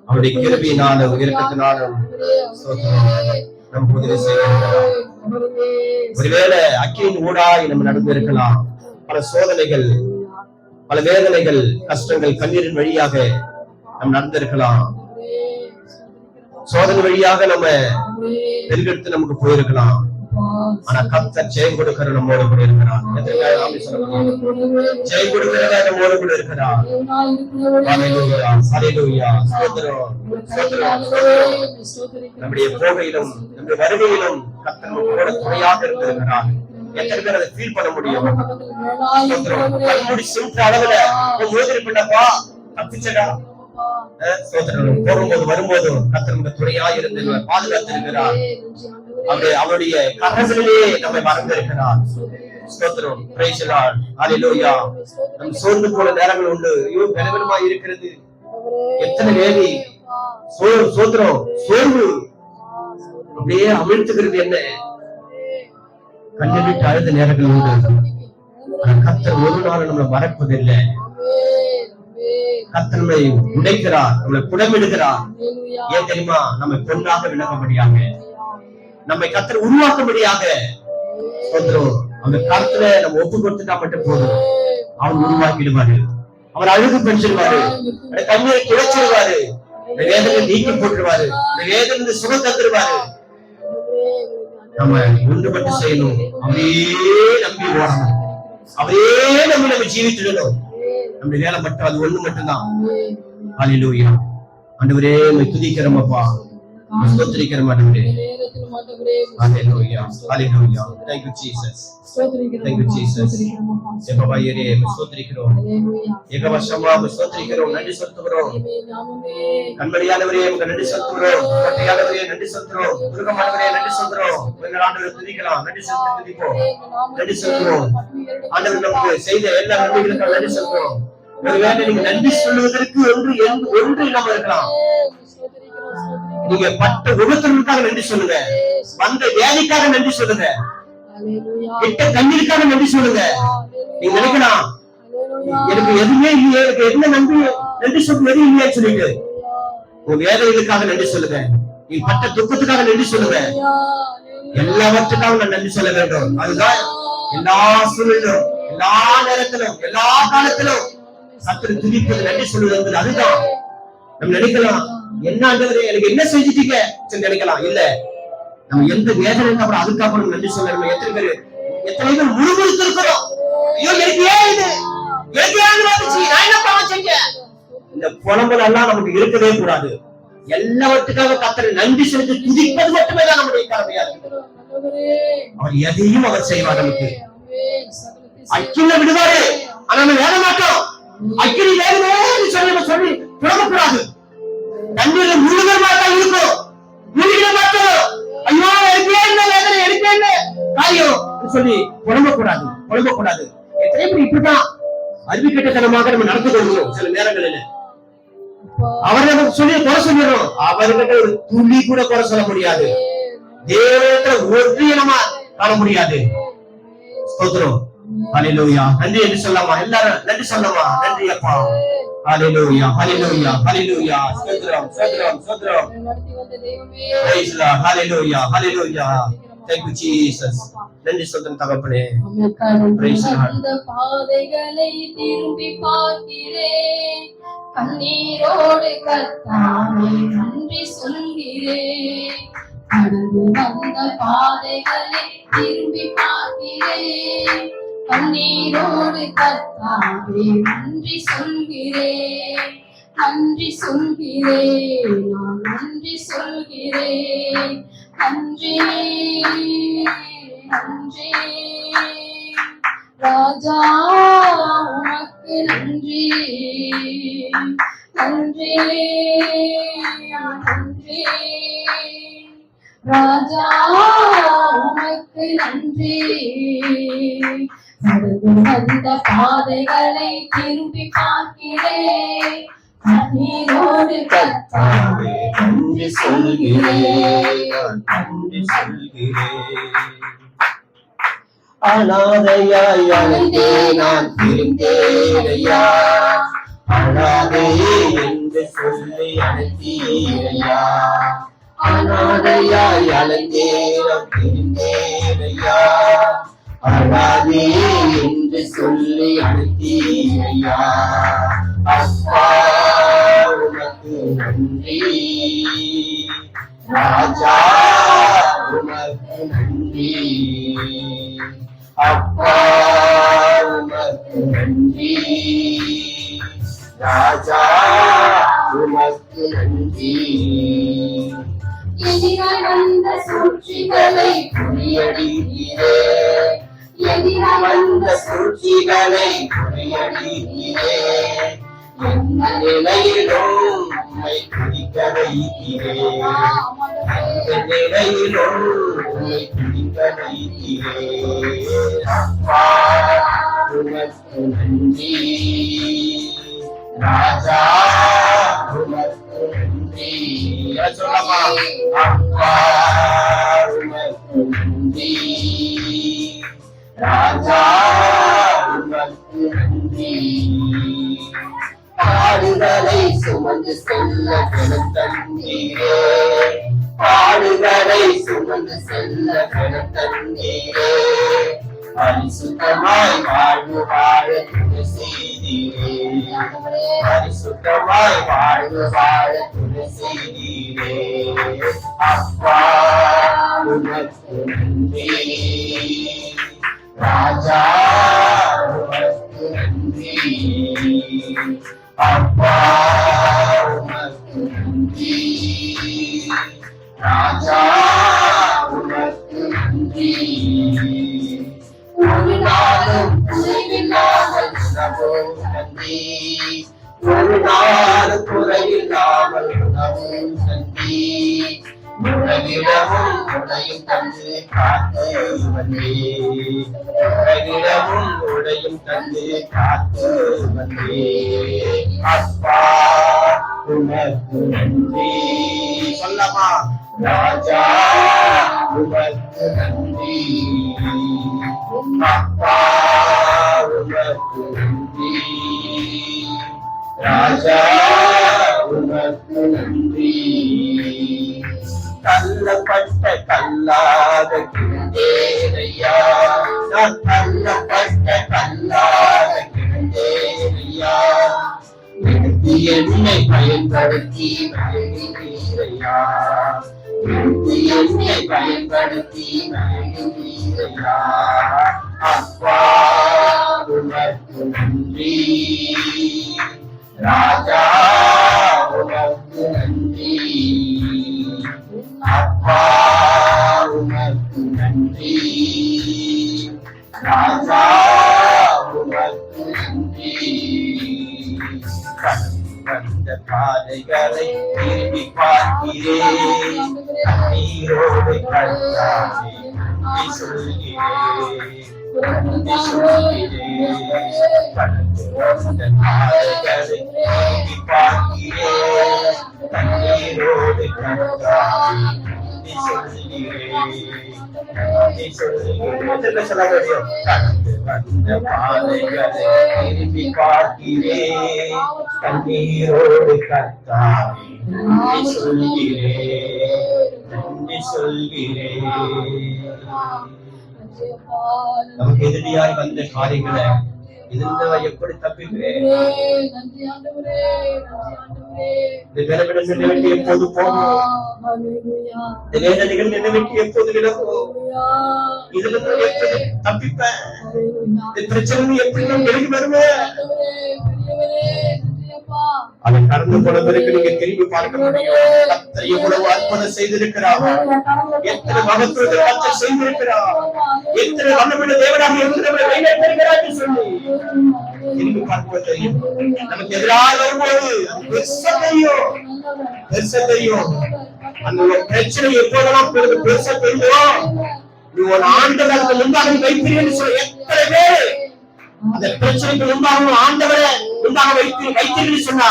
அவருடைய கிருபையினாலும் இரக்கத்தினாலும் நம் உதவி செய்கிறார். ஒருவேளை அக்கினியின் ஊடாய் நம்ம நடந்து இருக்கலாம். பல சோதனைகள், பல வேதனைகள், கஷ்டங்கள், கண்ணீரின் வழியாக நம்ம நடந்திருக்கலாம். சோதனை வழியாக நம்ம பெருகெடுத்து நமக்கு போயிருக்கலாம். ஆனா கர்த்தர் ஜெயம் கொடுக்கிற நம்மோடு கூட இருக்கிறார். ஜெயம் கொடுக்கிறதா நம்மோடு கூட இருக்கிறார். ஹல்லேலூயா ஹல்லேலூயா. ஸ்தோத்திரம் ஸ்தோத்திரம் ஸ்தோத்திரம். நம்முடைய போகையிலும் நம்முடைய வருகையிலும் கர்த்தர் நம்மோடு துணையாக இருக்கிறார். எத்தனை பேர் அதை ஃபீல் பண்ண முடியும்? ஸ்தோத்திரம். கண்மூடி சிம்பிள் அளவுல மோதிரி பண்ணப்பா தப்பிச்சடா. ஸ்தோத்திரம். போகும்போது வரும்போதும் கர்த்தர் நமக்கு துணையாக இருந்து பாதுகாத்திருக்கிறார். அவருடைய கரங்களிலே நம்மை மறந்திருக்கிறார். ஸ்தோத்திரம். Praise the lord. ஹல்லேலூயா. நம் சோர்ந்து போன நேரங்கள் உண்டு. ஐயோ பலவீனமா இருக்கிறது. எத்தனை வேதி ஸ்தோத்திரம் சோர்வு அப்படியே அமிழ்த்துகிறது. என்ன கண்ணீர் விட்டு அழுத நேரங்கள் உண்டு. கர்த்தர் ஒரு நாள் நம்மளை மறப்பதில்லை. கர்த்தர் நம்மை உடைக்கிறார், நம்மளை புடமிடுகிறார். ஏன் தெரியுமா? நம்மை பொன்னாக விளக்கும்படியாக, நம்மை கர்த்தர் உருவாக்கும்படியாக. அந்த கருத்துல நம்ம ஒப்பு கொடுத்துட்டா மட்டும் போதும். அவன் உருவாக்கிடுவாரு. அவர் அழுகு பெற்றிருவாரு. கண்ணீரை துடைச்சிருவாரு. வேதனை நீக்கி போட்டுருவாரு. வேதனை சுகம் தந்துருவாரு. நம்ம ஒன்றுபட்டு செய்யணும். அவரே நம்பி ஓடணும். அவரே நம்பி நம்ம ஜீவித்துடணும். நம்முடைய வேலை மட்டும் அது ஒண்ணு மட்டும்தான். ஹல்லேலூயா. ஆண்டவரே உம்மை துதிக்கிறோம் அப்பா, ஸ்தோத்திரிக்கிறோம் ஆண்டவரே. ஹல்லேலூயா ஹல்லேலூயா. Thank you Jesus. Thank you Jesus. Jehovah யரே ஸ்தோத்திரிக்கிறோம். யெகோவா ஷம்மா ஸ்தோத்திரிக்கிறோம். நன்றி செலுத்துகிறோம். கண்மணியானவரே உங்களுக்கு நன்றி செலுத்துகிறோம். கண்மணியானவரே நன்றி செலுத்துகிறோம். துர்கமானவரே நன்றி செலுத்துகிறோம். உங்கள் ஆண்டவரை துதிக்கலாம். நன்றி செலுத்தி துதிப்போம். நன்றி செலுத்துகிறோம். ஆண்டவர் நமக்கு செய்த எல்லா நன்மைகளுக்கும் நன்றி செலுத்துகிறோம். ஒருவேளை நீங்க நன்றி சொல்வதற்கு ஒன்று இல்லாம இருக்கலாம். நீங்க பட்ட விபத்துகளுக்காக நன்றி சொல்லுங்க. வந்த வேலைக்காக நன்றி சொல்லுங்க. கிட்ட கண்ணீருக்காக நன்றி சொல்லுங்க. நீங்க நினைக்கலாம் எனக்கு எதுவுமே இல்லையே, எனக்கு என்ன நன்றி சொல்ல எதுவும் இல்லைன்னு சொல்லிட்டு உங்க வேலைகளுக்காக நன்றி சொல்லுங்க. நீங்க பட்ட துக்கத்துக்காக நன்றி சொல்லுங்க. எல்லாவற்றுக்காக நான் நன்றி சொல்ல வேண்டும். அதுதான் எல்லா சூழலிலும், எல்லா நேரத்திலும், எல்லா காலத்திலும் கர்த்தரை துதிப்பது, நன்றி சொல்வது. அதுதான் நம்ம நினைக்கலாம், என்ன ஆண்டவரே எனக்கு என்ன செஞ்சிட்டீங்க நினைக்கலாம். இல்ல, நம்ம எந்த வேதனைக்கு அப்புறம் அதுக்கப்புறம் நன்றி சொல்லணும். எத்தனை பேர் முழுமுழுத்திருக்கிறோம். ஐயோ எனக்கு ஏன் இது, எனக்கு ஏன் வந்துச்சு, நான் என்ன பாவம் செஞ்சேன்? இந்த புலம்பல் எல்லாம் நமக்கு இருக்கவே கூடாது. எல்லாவற்றுக்காக கர்த்தரை நன்றி செலுத்தி துதிப்பது மட்டுமே தான் நம்முடைய கடமையா இருக்கு. அவர் எதையும் அவர் செய்வார். நமக்கு அக்கில விடுவாரு, ஆனா நம்ம வேற மாட்டோம். அக்கினி வேணுமே சொல்லி புலம்பக்கூடாது. தண்ணீர்ல முழுகிற மாட்டா இருக்கும், முழுகிற மாட்டோம். ஐயோ எடுப்பே என்ன வேதனை, எடுப்பே என்ன காரியம் சொல்லி புலம்பக்கூடாது. எத்தனை பேர் இப்படிதான் அறிவிக்கட்டத்தனமாக நம்ம நடந்து கொள்கிறோம். சில நேரங்களில் அவரை சொல்லி குறை சொல்லிடுறோம். அவர்கிட்ட ஒரு துளி கூட குறை சொல்ல முடியாது. தேவத்தை ஒற்றியனமா காண முடியாது. ஸ்தோத்திரம். ஹல்லேலூயா. நன்றி என்று சொல்லலாமா? எல்லாரும் நன்றி சொல்லலாமா? நன்றி அப்பா. ஹல்லேலூயா ஹல்லேலூயா ஹல்லேலூயா. ஸ்தோத்திரம் ஸ்தோத்திரம் ஸ்தோத்திரம். Praise the lord. Hallelujah hallelujah. Thank you Jesus. நன்றி சொல்றேன் தகப்பனே. Price the Lord. அந்த பாதைகளை திரும்பி பார்க்கிறேன், கண்ணீரோடு கர்த்தாவே நன்றி சொல்கிறேன். கடந்து வந்த பாதைகளை திரும்பி பார்க்கிறேன். கண்ணீரோடு கர்த்தாவே நன்றி சொல்கிறேன். நன்றி சொல்கிறேன், நான் நன்றி சொல்கிறேன். நன்றி நன்றி ராஜா உமக்கு நன்றி. நன்றி நன்றி ராஜா உமக்கு நன்றி. கடந்து வந்த பாதைகளை திரும்பி பார்க்கிறேன். கண்ணீரோடு கர்த்தாவே நன்றி சொல்கிறேன், நன்றி சொல்கிறேன். அனாதையாய் அழைத்தே நான் திருந்தேனையா, அனாதையே என்று சொல்லி அழைத்தீரையா. அனாதையாய் அழைத்தே நான் திருந்தேனையா, அனாதையே என்று சொல்லி அழைத்தீரையா. அப்பா உனக்கு நன்றி, ராஜா உனக்கு நன்றி. அப்பா உனக்கு நன்றி, ராஜா உனக்கு நன்றி. எதிராய் வந்த சூழ்ச்சிகளை முறியடிக்கிறே, எதிராய் வந்த சூழ்ச்சிகளை முறியடிக்கிறே. எந்த நிலையிலும் உம்மை துதிக்க வைக்கிறேன், எந்த நிலையிலும் உம்மை துதிக்க வைக்கிறேன். அப்பா உமக்கு நன்றி, ராஜா உமக்கு நன்றி. சொல்லமா, அப்பா உமக்கு நன்றி, ராஜா உமக்கு நன்றி. பாடுகளை சுமந்து செல்ல கணம் தந்தீரே, பாடுகளை சுமந்து செல்ல கணம் தந்தீரே. பரிசுத்தமாய் வாழ்வு வாழ துணை செய்தீரே, பரிசுத்தமாய் வாழ்வு வாழ துணை செய்தீரே. அப்பா உனக்கு நன்றி, ராஜா உனக்கு நன்றி. அப்பா உனக்கு நன்றி, ராஜா உனக்கு நன்றி. ஒரு நாளும் குறைவில்லாமல் உணவும் நன்றி, ஒரு நாளும் குறைவில்லாமல் உணவும் நன்றி. உறவிடமும் உடையும் தந்து காத்து வந்தே, உறவிடமும் உடையும் தந்து காத்து வந்தே. அப்பா உனக்கு நன்றி. சொல்லமா, ராஜா உனக்கு நன்றி. அப்பா உனக்கு நன்றி, ராஜா உனக்கு நன்றி. தள்ளப்பட்ட கல்லாக கிடந்தேனையா, நான் தள்ளப்பட்ட கல்லாக கிடந்தேனையா. எடுத்து என்னை பயன்படுத்தி மகிழ்ந்தீரையா, எடுத்து என்னை பயன்படுத்தி மகிழ்ந்தீரையா. அப்பா உனக்கு நன்றி, ராஜா உனக்கு நன்றி. அப்பா உனக்கு நன்றி, ராஜா உனக்கு நன்றி. வந்த பாதைகளை திரும்பி பார்க்கிறேன், கண்ணீரோடு கண்டானே நன்றி சொல்கிறேன், நன்றி சொல்கிறேன். கடந்து வந்த பாதைகளை திரும்பி பார்க்கிறேன், கண்ணீரோடு கண்டானே நன்றி சொல்கிறேன், நன்றி சொல்கிறேன். சொல்ல முடியும். கடந்து வந்த பாதைகளை திரும்பி பார்க்கிறேன், கண்ணீரோடு கர்த்தாவே நன்றி சொல்கிறேன், நன்றி சொல்கிறேன். நமக்கு எதிரியாய் வந்த காரியங்களை இதுல எப்படி தப்பிக்கிறேன்? நன்றி ஆண்டவரே, நன்றி ஆண்டவரே. இந்த வேதனைகள் என்னை விட்டு எப்போது போகும்? ஹalleluya. இந்த வேதனைகள் என்னை விட்டு எப்போது விலகும்? இதுல நான் எப்படி தப்பிப்பேன்? இந்த பிரச்சனை எப்படி நான் வெளியே வருவேன்? ஆண்டவரே, பெரியவரே, நன்றி அப்பா. அதை கடந்து போன பிறகு நீங்க திரும்பி பார்க்க முடியும். கர்த்தர் எவ்வளவு அற்புதம் செய்திருக்கிறார், எத்தனை மகத்துவத்தை கர்த்தர் செய்திருக்கிறார், எத்தனை வல்லமையுள்ள தேவனாக இருக்கிறவரை வழிநடத்துகிறார் என்று சொல்லி திரும்பி பார்க்க தெரியும். நமக்கு எதிராக வரும்போது பெருசா தெரியும். அந்த ஒரு பிரச்சனை எப்போதெல்லாம் பெருசா தெரியும். நீ ஒரு ஆண்டவருக்கு முன்பாக வைப்பீர்கள் சொல்ல எத்தனை பேர் அந்த பிரச்சனைக்கு முன்பாக ஆண்டவரை முன்பாக வைத்தீர்கள் சொன்னா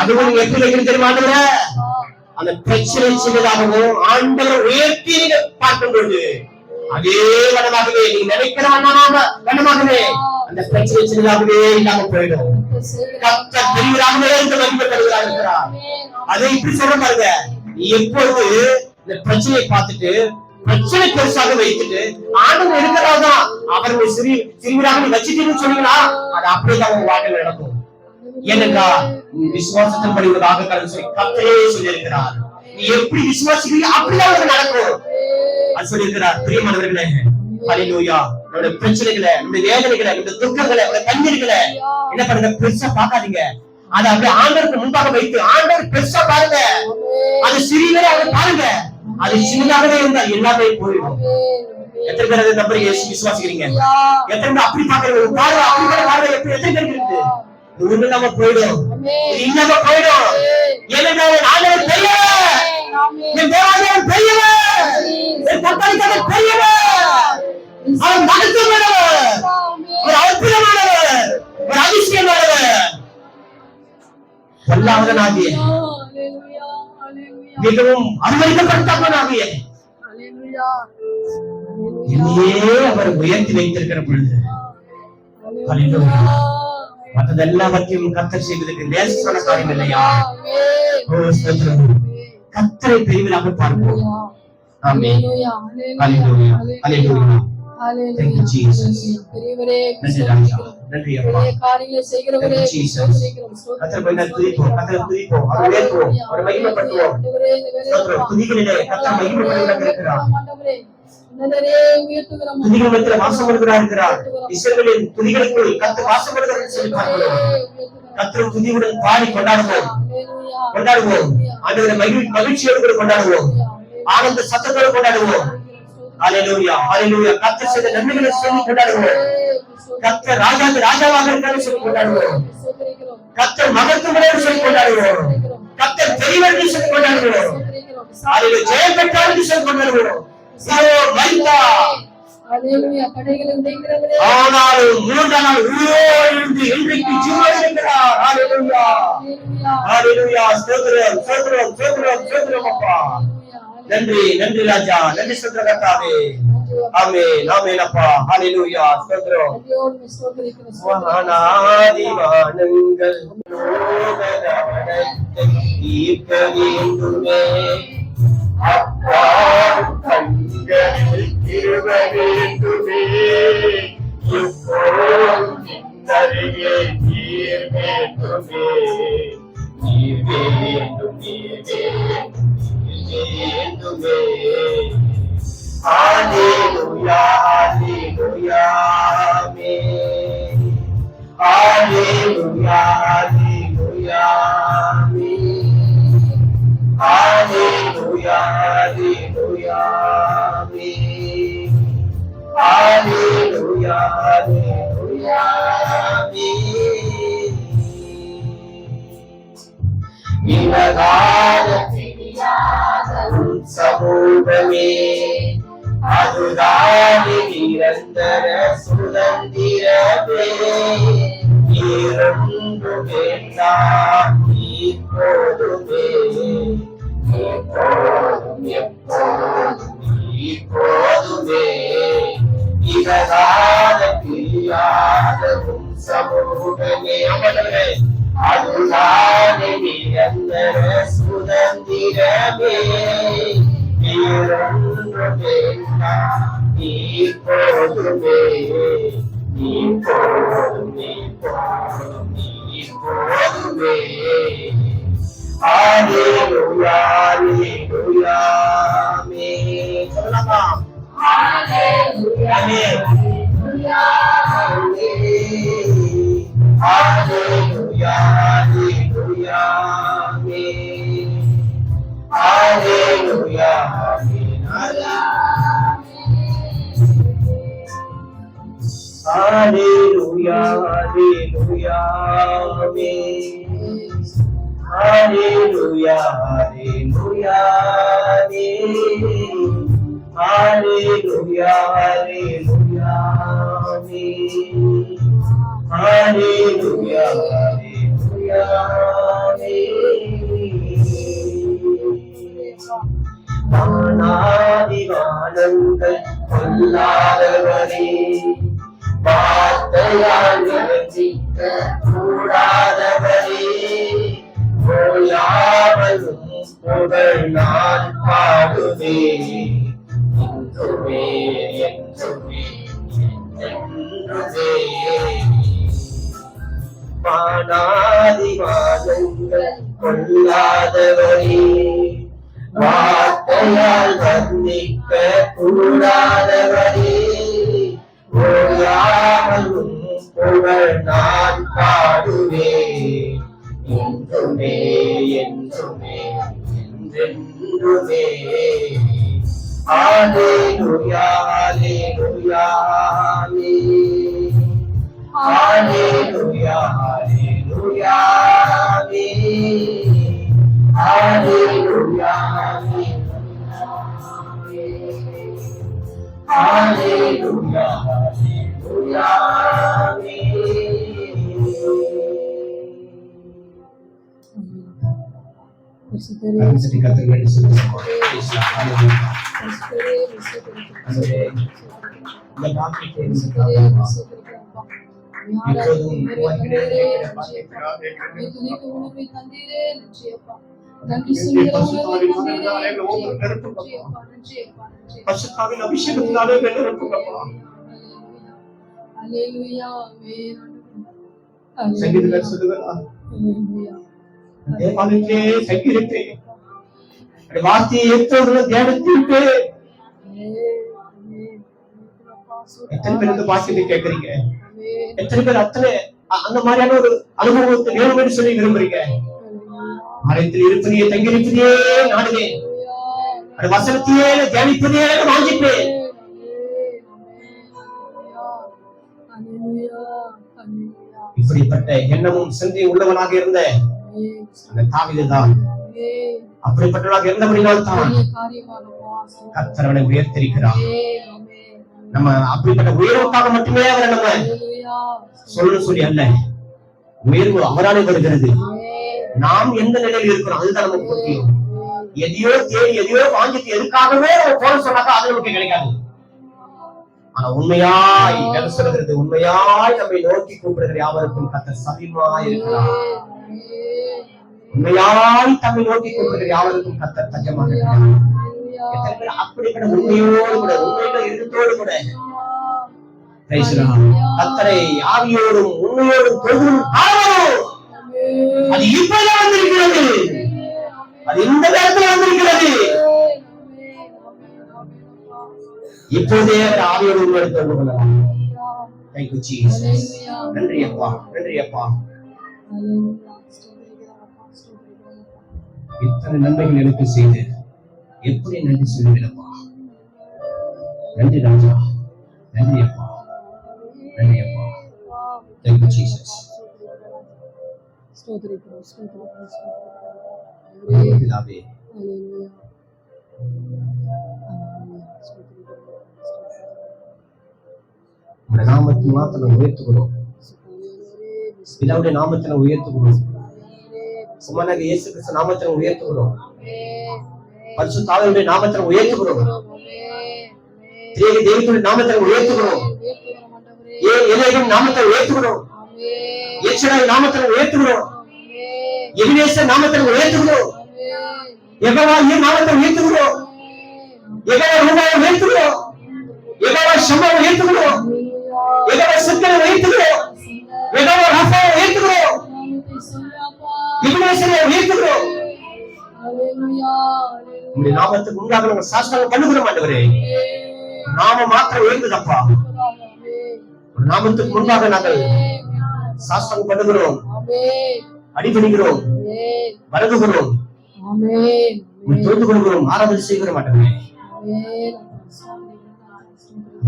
அதுவும் எப்படி வைக்கிறது தெரியுமா? ஆண்டவரை அந்த பிரச்சனை சின்னதாகவும் ஆண்டவரை உயர்த்தி பார்க்கும் பொழுது அதே வண்ணமாகவே நீங்க நினைக்கிற வண்ணமாகவே அந்த பிரச்சனை சின்னதாகவே இல்லாம போயிடும். கர்த்தர் பெரியவராகவே இந்த மகிமைப்படுவதாக இருக்கிறார். அதை இப்படி சொல்ல பாருங்க, நீ எப்பொழுது இந்த பிரச்சனையை பார்த்துட்டு பிரச்சனை பெருசாக வைத்துட்டு ஆண்டவர் இருக்கிறாதான் அவர்கள் சிறியவராக வச்சுட்டு சொன்னீங்கன்னா அது அப்படியேதான் உங்க வாழ்க்கையில் நடக்கும். ஏனென்றா விசுவாசத்தின் படி ஒரு ஆகக்காரன் சொல்லி கர்த்தரே சொல்லியிருக்கிறார். நீ எப்படி விசுவாசிக்கிறீங்க அப்படிதான் நடக்கும் அது சொல்லியிருக்கிறார். பிரியமானவர்களே, ஹல்லேலூயா. நம்முடைய பிரச்சனைகளை, நம்முடைய வேதனைகளை, நம்முடைய துக்கங்களை, நம்முடைய கண்ணீர்களை என்ன பண்ணுங்க, பெருசா பார்க்காதீங்க. அதை அப்படியே ஆண்டவருக்கு முன்பாக வைத்து ஆண்டவர் பெருசா பாருங்க. அது சிறியவரை அவர் பாருங்க. அது சின்னதாகவே இருந்தால் எல்லாமே போயிடும். எத்தனை பேர் அதை நம்பர் விசுவாசிக்கிறீங்க? எத்தனை பேர் அப்படி பாக்குறீங்க? பாருங்க, அப்படி பாருங்க. எப்படி எத்தனை பேர் இருக்குது? இது இல்லாம போயிடும், இது இல்லாம போயிடும். ஏன்னா ஆண்டவர் பெரியவர், என் தேவாலயம் பெரியவர், என் கட்டளைகள் பெரியவர், அவர் மகத்துவமானவர், ஒரு அற்புதமானவர், ஒரு அதிசயமானவர், வல்லவனாகிய மிகவும் அனுமதிக்கப்பட்டவனாகிய என்னையே அவர் உயர்த்தி வைத்திருக்கிற பொழுது மற்றதெல்லாவற்றையும் கர்த்தர் செய்வதற்கு லேசான காரியம் இல்லையா? கர்த்தரை பெரியவராக பார்ப்போம். ஆமென். ஹல்லேலூயா, ஹல்லேலூயா. Thank you, Jesus. நன்றி அப்பா. காரியங்களை செய்கிறவரே கர்த்தர் போய் துதிப்போம், கர்த்தர் துதிப்போம், அவரை உயர்த்துவோம், அவரை மகிமைப்படுத்துவோம். ஸ்தோத்திரம். துதிகளிலே கர்த்தர் மகிமைப்படுவதாக இருக்கிறார். துதிகள் மத்தியில் வாசம் இருக்கிறார். இஸ்ரவேலின் துதிகளுக்குள் கர்த்தர் வாசம் பண்ணுகிறார் சொல்லி பார்க்கிறோம். கர்த்தர் துதியுடன் பாடி கொண்டாடுவோம், கொண்டாடுவோம். ஆண்டவரை மகிழ்ச்சியோடு கொண்டாடுவோம், ஆனந்த சத்தத்தோடு கொண்டாடுவோம். ஹல்லேலூயா, ஹல்லேலூயா. கர்த்தர் செய்த நன்மைகளை சொல்லி கொண்டாடுவோம். கர்த்தர் ராஜாவாக இருக்கிறார் சொல்லி கொண்டாடுவோம். கர்த்தர் மகத்துவம் சொல்லி கொண்டாடுவோம். கர்த்தர் பெரியவர் என்று சொல்லி கொண்டாடுவோம். ஹல்லேலூயா. ஜெயம் பெற்றார் என்று சொல்லி கொண்டாடுவோம். ஆனாலும் மூன்றாம் நாள் உயிரோடு இன்றைக்கு ஜீவனோடு இருக்கிறார். ஹல்லேலூயா, ஹல்லேலூயா. ஸ்தோத்திரம், ஸ்தோத்திரம், ஸ்தோத்திரம், ஸ்தோத்திரம் அப்பா. நன்றி, நன்றி ராஜா, நன்றி ஸ்தோத்திரம் கர்த்தாவே. ஆமென், ஆமென் அப்பா. ஹல்லேலூயா, ஸ்தோத்திரம். வானாதி வானங்கள் லோகதவனத்தை ஈர்க்க வேண்டுமே, அப்பா கண்களில் கிருப வேண்டுமே, எப்போதும் நின்னருகே நீர் வேண்டுமே, நீர் வேண்டும், நீர் வேண்டும், வேண்டுமே. ஹல்லேலூயா, ஹல்லேலூயா, ஆமென். ஹல்லேலூயா, ஹல்லேலூயா, ஆமென். ஹல்லேலூயா, ஹல்லேலூயா, ஆமென். ஹல்லேலூயா, ஹல்லேலூயா, ஆமென். இனகால சமூகமே அதுதான் நிரந்தர சுதந்திரமே, இரண்டு வேண்டாம் இப்போதுமே, எப்போதும் எப்போதும் இப்போதுமே, இனகால பிரியாதவும் சமூகமே அதுதான் நிரந்தர சுதந்திரமே, இரண்டு வேண்டாம் இப்போதுமே, நீ போதும் நீ போதும் நீ போதுமே. ஹalleluya ஹalleluya ஆமென். சொல்லலாமா? Hallelujah. ஆமென். Hallelujah. ஹalleluya ஹalleluya ஆமென். ஹalleluya ஆமென். ஹalleluya ஹalleluya ஆமென். Hallelujah, hallelujah, amen. Hallelujah, hallelujah, amen. Hallelujah, hallelujah, amen. வானாதிவானங்கள் கொல்லாதவரே, வார்த்தையால் நிரஞ்சிக்க கூடாதவரே, ஓயாமலும் புகழ் நான் பாடுவேன். என்றுமே என்றுமே என்றுமே. வானாதிவானங்கள் கொல்லாதவரே, வார்த்தையால் வர்ணிக்க கூடாதவரே, ஓயாமலும் புகழ் நான் பாடுவேன். என்றுமே என்றுமே என்றென்றுமே. ஹalleluya ஹalleluya ஆமென். ஹalleluya ஹalleluya ஆமென். ஹalleluya ஹalleluya ஹalleluya ஆமென். கர்த்தரை கர்த்தரை சொல்லுங்க. ஹalleluya. ஆண்டவரே, இந்த பாக்கியத்தை எனக்கு தாருமா. இப்போதும் உம்முடைய பாக்கியத்தினாலே பரிசுத்தாவின் அபிஷேகத்தினாலே நிரப்புங்கப்பா. சங்கீதக்காரர் சொல்லுகிறார், தேவாலயத்திலே தங்கியிருப்பேன், வார்த்தையை எப்போதும் தியானித்திருப்பேன். எத்தனை பேர் இந்த பாக்கியத்தை கேட்கறீங்க? எத்தனை பேர் அத்தனை அந்த மாதிரியான ஒரு அனுபவத்தை வேணும் என்று சொல்லி விரும்புறீங்க? ஆலயத்தில் இருப்பதையே தங்கியிருப்பதையே நாடுவேன், அந்த வசனத்தையே தியானிப்பதையே வாங்கிப்பேன். இப்படிப்பட்ட எண்ணமும் சிந்தையும் உள்ளவனாக இருந்த அந்த தாவீதுதான் அப்படிப்பட்டவனாக இருந்தபடினால் தான் கர்த்தர் அவனை உயர்த்திருக்கிறார். நம்ம அப்படிப்பட்ட உயர்வுக்காக மட்டுமே அவரை நம்ம சொல்லி அல்ல, உயர்வு அவராலே வருகிறது. நாம் எந்த நிலையில் இருக்கிறோம் அதுதான் நமக்கு முக்கியம். எதையோ தேடி எதையோ வாங்கிட்டு எதுக்காகவே நம்ம போன சொன்னாக்கா அது நமக்கு கிடைக்காது. ஆனா உண்மையாய் என்ன சொல்கிறது, உண்மையாய் நம்மை நோக்கி கூப்பிடுகிற யாவருக்கும் கர்த்தர் சமீபமாய் இருக்கிறார். உண்மையாய் தம்மை நோக்கி கூப்பிடுகிற யாவருக்கும் கர்த்தர் தஞ்சமாக இருக்கிறார். எத்தனை பேர் அப்படிப்பட்ட உண்மையோடு கூட உண்மையில இருந்தோடு கூட கர்த்தரை ஆவியோடும் உண்மையோடும் தொழுதும் அது இப்பதான் வந்திருக்கிறது, அது இந்த நேரத்தில் வந்திருக்கிறது. இப்போதே ஆவியோடு உண்மையோடு தொழுது கொள்ளலாம். Thank you, Jesus. நன்றி அப்பா, நன்றி அப்பா. இத்தனை நன்மைகள் எனக்கு செய்து எப்படி நன்றி சொல்லுவேனப்பா. நன்றி ராஜா, நன்றி அப்பா, நன்றி அப்பா. Thank you, Jesus. பிதாவே, உடைய நாமத்தை மாத்திரம் உயர்த்துகிறோம். பிதாவுடைய நாமத்தினை உயர்த்துகிறோம். சுமனாக இயேசு கிறிஸ்து நாமத்தினை உயர்த்துகிறோம். பரிசுத்த ஆவியுடைய நாமத்தினை உயர்த்துகிறோம். தேவனுடைய நாமத்தை உயர்த்துகிறோம். எலியாவின் நாமத்தை உயர்த்துகிறோம். எச்சடாவின் நாமத்தை உயர்த்துகிறோம். எலிவேசர் நாமத்தை உயர்த்துகிறோம். யெகோவா நாமத்தை உயர்த்துகிறோம். யெகோவா ரூபாவை உயர்த்துகிறோம். யெகோவா ஷம்மாவை உயர்த்துகிறோம். யெகோவா சிக்கனை உயர்த்துகிறோம், யெகோவா ரஃபாவை உயர்த்துகிறோம், இப்னேசரை உயர்த்துகிறோம். உம்முடைய நாமத்துக்கு முன்பாக நாங்கள் சாஷ்டாங்கம் பண்ணுகிறோம் ஆண்டவரே. நாம மாத்திரம் உயர்ந்ததப்பா, ஒரு நாமத்துக்கு முன்பாக நாங்கள் சாஷ்டாங்கம் பண்ணுகிறோம், அடிபணிகிறோம், வணங்குகிறோம், தொழுது கொள்கிறோம், ஆராதனை செய்கிறோம் ஆண்டவரே.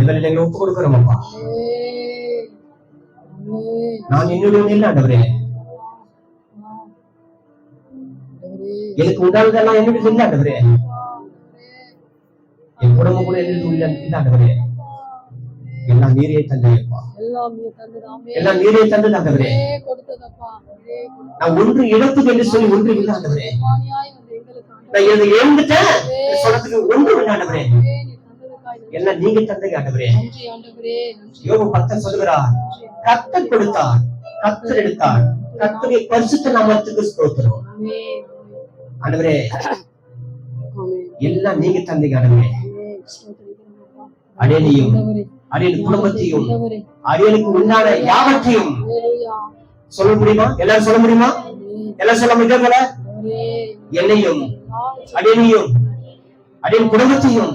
இதில் எங்களை ஒப்புக் கொடுக்கிறோம் அப்பா. நான் என்னுடைய இல்லை ஆண்டவரே, எனக்கு உண்டானதெல்லாம் என்னுடைய இல்லை ஆண்டவரே, என் குடும்பம் கூட என்னுடைய இல்லை ஆண்டவரே. எல்லாம் நீரே தந்தையப்பா, எல்லாம் நீரே தந்தது ஆண்டவரே. நான் ஒன்று இழப்புது என்று சொல்லி ஒன்று இல்லை ஆண்டவரே. நான் இதை எழுந்துட்டேன் சொல்றதுக்கு ஒன்று இல்லை ஆண்டவரே. எல்லாம் நீங்க தந்தீங்க ஆண்டவரே. யோபு 10 சொல்லுகிறார், கர்த்தர் கொடுத்தார், கர்த்தர் எடுத்தார், கர்த்தருடைய பரிசுத்த நாமத்துக்கு ஸ்தோத்திரம் ஆண்டவரே. எல்லாம் நீங்க தந்தீங்க ஆண்டவரே. அடியனையும் அடியன் குடும்பத்தையும் அடியனுக்கு உண்டான யாவற்றையும் சொல்ல முடியுமா? எல்லாரும் சொல்ல முடியுமா? எல்லாம் சொல்ல முடியும் போல என்னையும் அடியனையும் அடியன் குடும்பத்தையும்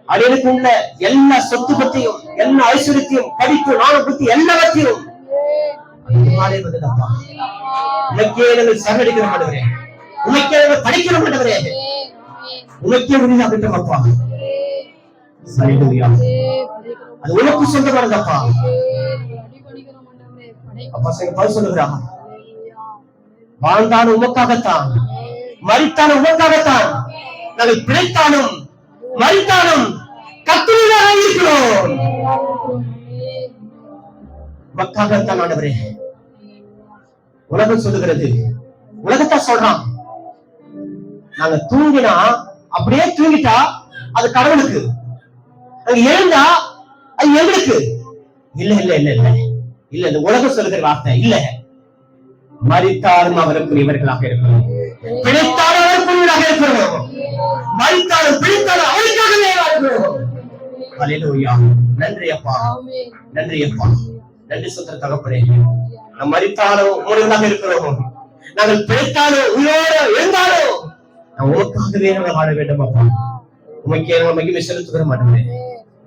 அடியனுக்கு உள்ள எல்லா சொத்து பத்தியும் எல்லா ஐஸ்வர்யத்தையும் படிப்பு நாளை பத்தி எல்லாவற்றையும் உனக்கே நாங்கள் சரணடைக்கிற மாட்டவரே, உனக்கே நாங்கள் படிக்கிற மாட்டவரே, உனக்கே உறுதியாகட்டும் அப்பா. அது உனக்கு சொந்தமானதப்பா. அப்பா சொல்லுகிறா, வாழ்ந்தாலும் உமக்காகத்தான், மரித்தாலும் உமக்காகத்தான், நாங்கள் பிழைத்தாலும் மரித்தாலும் கர்த்தராக இருக்கிறோம், உமக்காகத்தான் ஆண்டவரே. உலகம் சொல்லுகிறது, உலகத்தான் சொல்றான், நாங்க தூங்கினா அப்படியே தூங்கிட்டா அது கடவுளுக்கு, நாங்க எழுந்தா அது எங்களுக்கு. இல்ல இல்ல இல்ல இல்ல இல்ல, இந்த உலகம் சொல்லுகிற வார்த்தை இல்ல. மரித்தாலும் அவருக்குரியவர்களாக இருக்கிறோம், பிழைத்தாலும் அவருக்குரியவர்களாக இருக்கிறோம், மரித்தாலும் பிழைத்தாலும் அவருக்காகவே வாழ்கிறோம். அல்லேலூயா. நன்றி அப்பா, நன்றி அப்பா, நன்றி சொல்ற தகப்பனே. நாம் மரித்தாலும் உங்களுக்காக இருக்கிறோம், நாங்கள் பிழைத்தாலும் உயிரோடு எழுந்தாலும் நாம் உமக்காகவே நாங்கள் வாழ வேண்டும் அப்பா. உமக்கே நம்ம மகிமை செலுத்துகிற மாட்டோமே,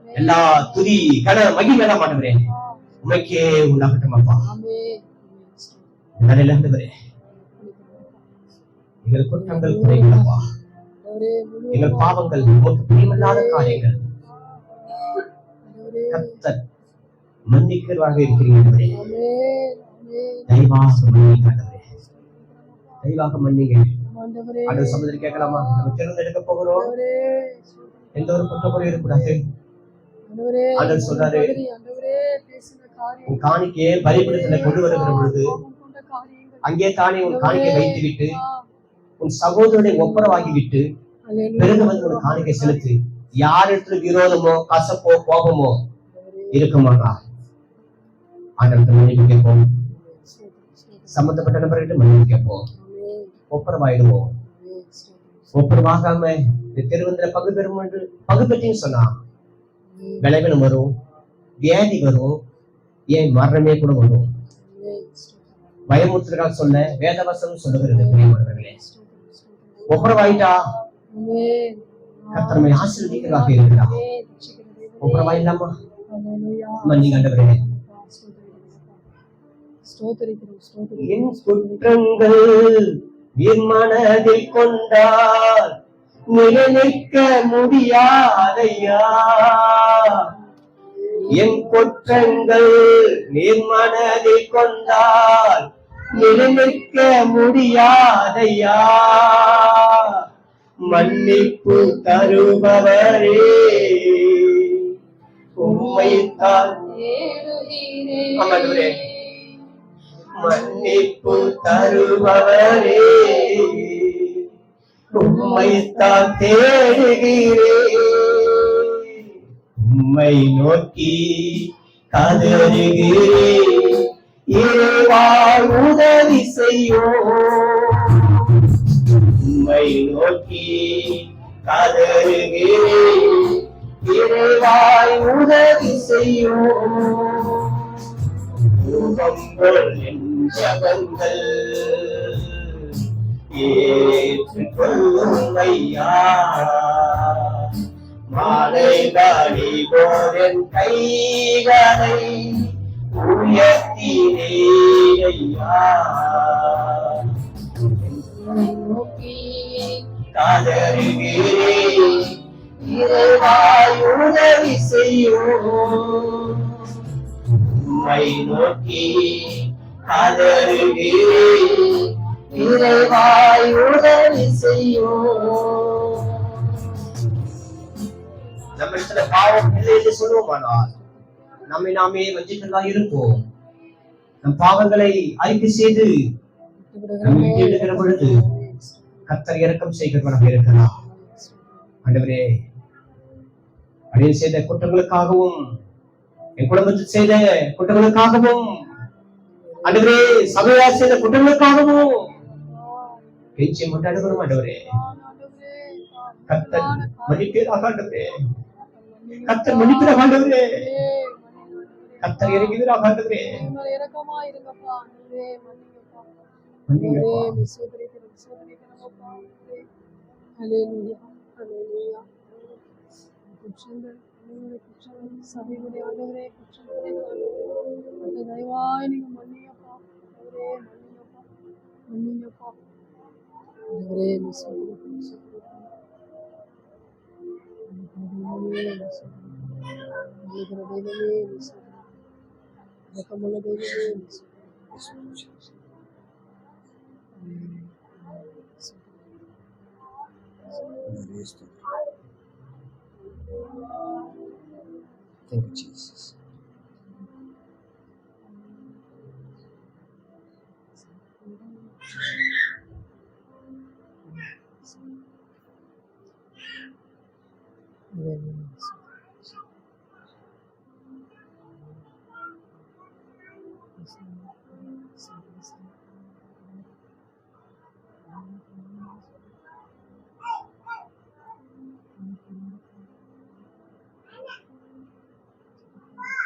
எல்லா துதி கன மகிமை எல்லாம் மாட்டவரே உமக்கே உண்டாகட்டும் அப்பா. எங்கள் குற்றங்கள் குறைகளப்பா, எங்கள் பாவங்கள் உமக்கு பிரியமில்லாத காரியங்கள் கர்த்தர் மன்னிக்கிறவாக இருக்கிறீர்களே. தயவாக மன்னிக்காதவரே, தயவாக மன்னிங்க. அடுத்த சமுதிரம் கேட்கலாமா? நம்ம தேர்ந்தெடுக்க போகிறோம், எந்த ஒரு குற்றமுறை இருக்கக்கூடாது. ஆண்டவர் சொல்றாரு, உன் காணிக்கையை பலிபீடத்துல கொண்டு வருகிற பொழுது அங்கே தானே உன் காணிக்கை வைத்து விட்டு உன் சகோதரனை ஒப்பரவாகி விட்டு பிறகு வந்து உன் காணிக்கை செலுத்து. யாருக்கு விரோதமோ கசப்போ கோபமோ இருக்குமானா ஆண்டவருக்கு மன்னிப்பு கேட்போம், சம்பந்தப்பட்ட நபர்கிட்ட மன்னிப்பு கேட்போம், ஒப்பரவாயிடுவோம். ஒப்பரவாகாம இந்த திருவந்திர பகு பெறும் என்று பகு பெற்றின்னு சொன்னா விளைவினம் வரும், வியாதி வரும், ஏன் மரணமே கூட வரும். பயமுறுத்தலுக்காக சொல்ல வேதவசனம் சொல்லுகிறது. பிரியமானவர்களே, ஒப்பரவாயிட்டா கர்த்தர் நம்மை ஆசீர்வதிக்கிறதாக இருக்கிறார். ஒப்பரவாயில்லாமா மன்னிங்க ஆண்டவரே. என் குற்றங்கள் என் மனதில் கொண்டால் நிலைநிற்க முடியாதையா, என் குற்றங்கள் நீர் மனதில் கொண்டால் நிலைநிற்க முடியாதையா, மன்னிப்பு தருபவரே உம்மைத்தான் ஆண்டவரே, மன்னிப்பு தருபவரே உம்மைத்தான் தேடுகிறேன், உம்மை நோக்கி கதறுகிறேன், இறைவா உதவி செய்யும், உம்மை நோக்கி கதறுகிறேன், இறைவாய் உதவி செய்யும் யுகங்கள் என் ஜபங்கள் ஏற்றுக்கொள்ளும் ஐயா மாலை காடி போதன் கைகளை உயர்த்தினேயா நோக்கி காதருகிறேன் இறைவாய் உதவி செய்யும் உம்மை நோக்கி காதருகிறேன் இறைவாய் உதவி செய்யும். நம்ம இடத்துல பாவம் இல்லை என்று சொல்லுவோமானால் நம்மை நாமே வஞ்சித்தா இருப்போம். நம் பாவங்களை அறிக்கை செய்து நம்மை விட்டு பொழுது கர்த்தர் இரக்கம் செய்கிறவனாக இருக்கிறார். ஆண்டவரே, அடியேன் செய்த குற்றங்களுக்காகவும் என் குடும்பத்தில் செய்த குற்றங்களுக்காகவும் ஆண்டவரே சபையார் செய்த குற்றங்களுக்காகவும் பேச்சை கொண்டாடுகிறோம். ஆண்டவரே, கர்த்தர் மன்னிப்பீராக. ஆண்டவரே, கர்த்தர் மன்னிப்பீராக. ஆண்டவரே, கர்த்தர் இறங்குவீராக. ஆண்டவரே, சபையுடைய ஆண்டவரே தயவாய் நீங்க மன்னியப்பா. மன்னிங்கப்பா ஆண்டவரே. Thank you, Jesus.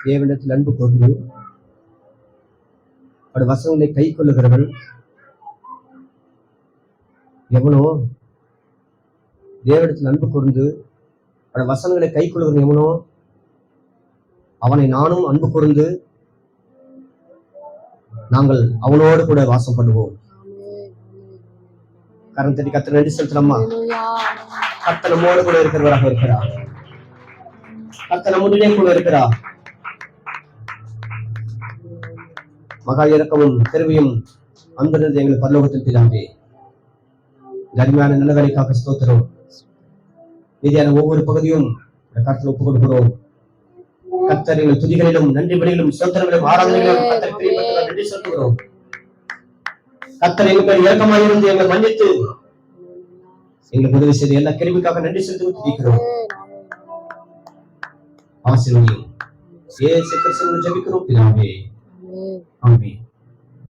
தேவனிடத்தில் அன்பு கொண்டு அவருடைய வசனங்களை கை கொள்ளுகிறவன் எவனோ, தேவனிடத்தில் அன்பு கூர்ந்து அவருடைய வசனங்களை கை கொள்ளுகிறவன் எவனோ அவனை நானும் அன்பு கூர்ந்து நாங்கள் அவனோடு கூட வாசம் பண்ணுவோம். கரம் தட்டி கர்த்தர் நன்றி செலுத்தலாமா? கர்த்தர் நம்மோடு கூட இருக்கிறவராக இருக்கிறார். கர்த்தர் நம்முடனே கூட இருக்கிறார். மகா இரக்கமும் பெருமையும் அன்பிலிருந்து எங்கள் பரலோகத்தில் பிதாவே, அருமையான நல்ல வேலைக்காக ஸ்தோத்திரம். மீதியான ஒவ்வொரு பகுதியும் கர்த்தர் ஒப்புக் கொடுக்கிறோம். கர்த்தர் எங்கள் துதிகளிலும் நன்றி பலிகளிலும் ஸ்தோத்திரங்களிலும் ஆராதனைகளிலும் கர்த்தர் பிரியப்பட்டு நன்றி சொல்கிறோம். கர்த்தர் எங்கள் மேல் இரக்கமாயிருந்து எங்கள் மன்னித்து எங்களுக்கு உதவி செய்த எல்லா கிருபைக்காக நன்றி செலுத்தி துதிக்கிறோம். ஆசீர்வதியும் இயேசு கிறிஸ்துவின் ஜெபிக்கிறோம் பிதாவே. ஆமென்.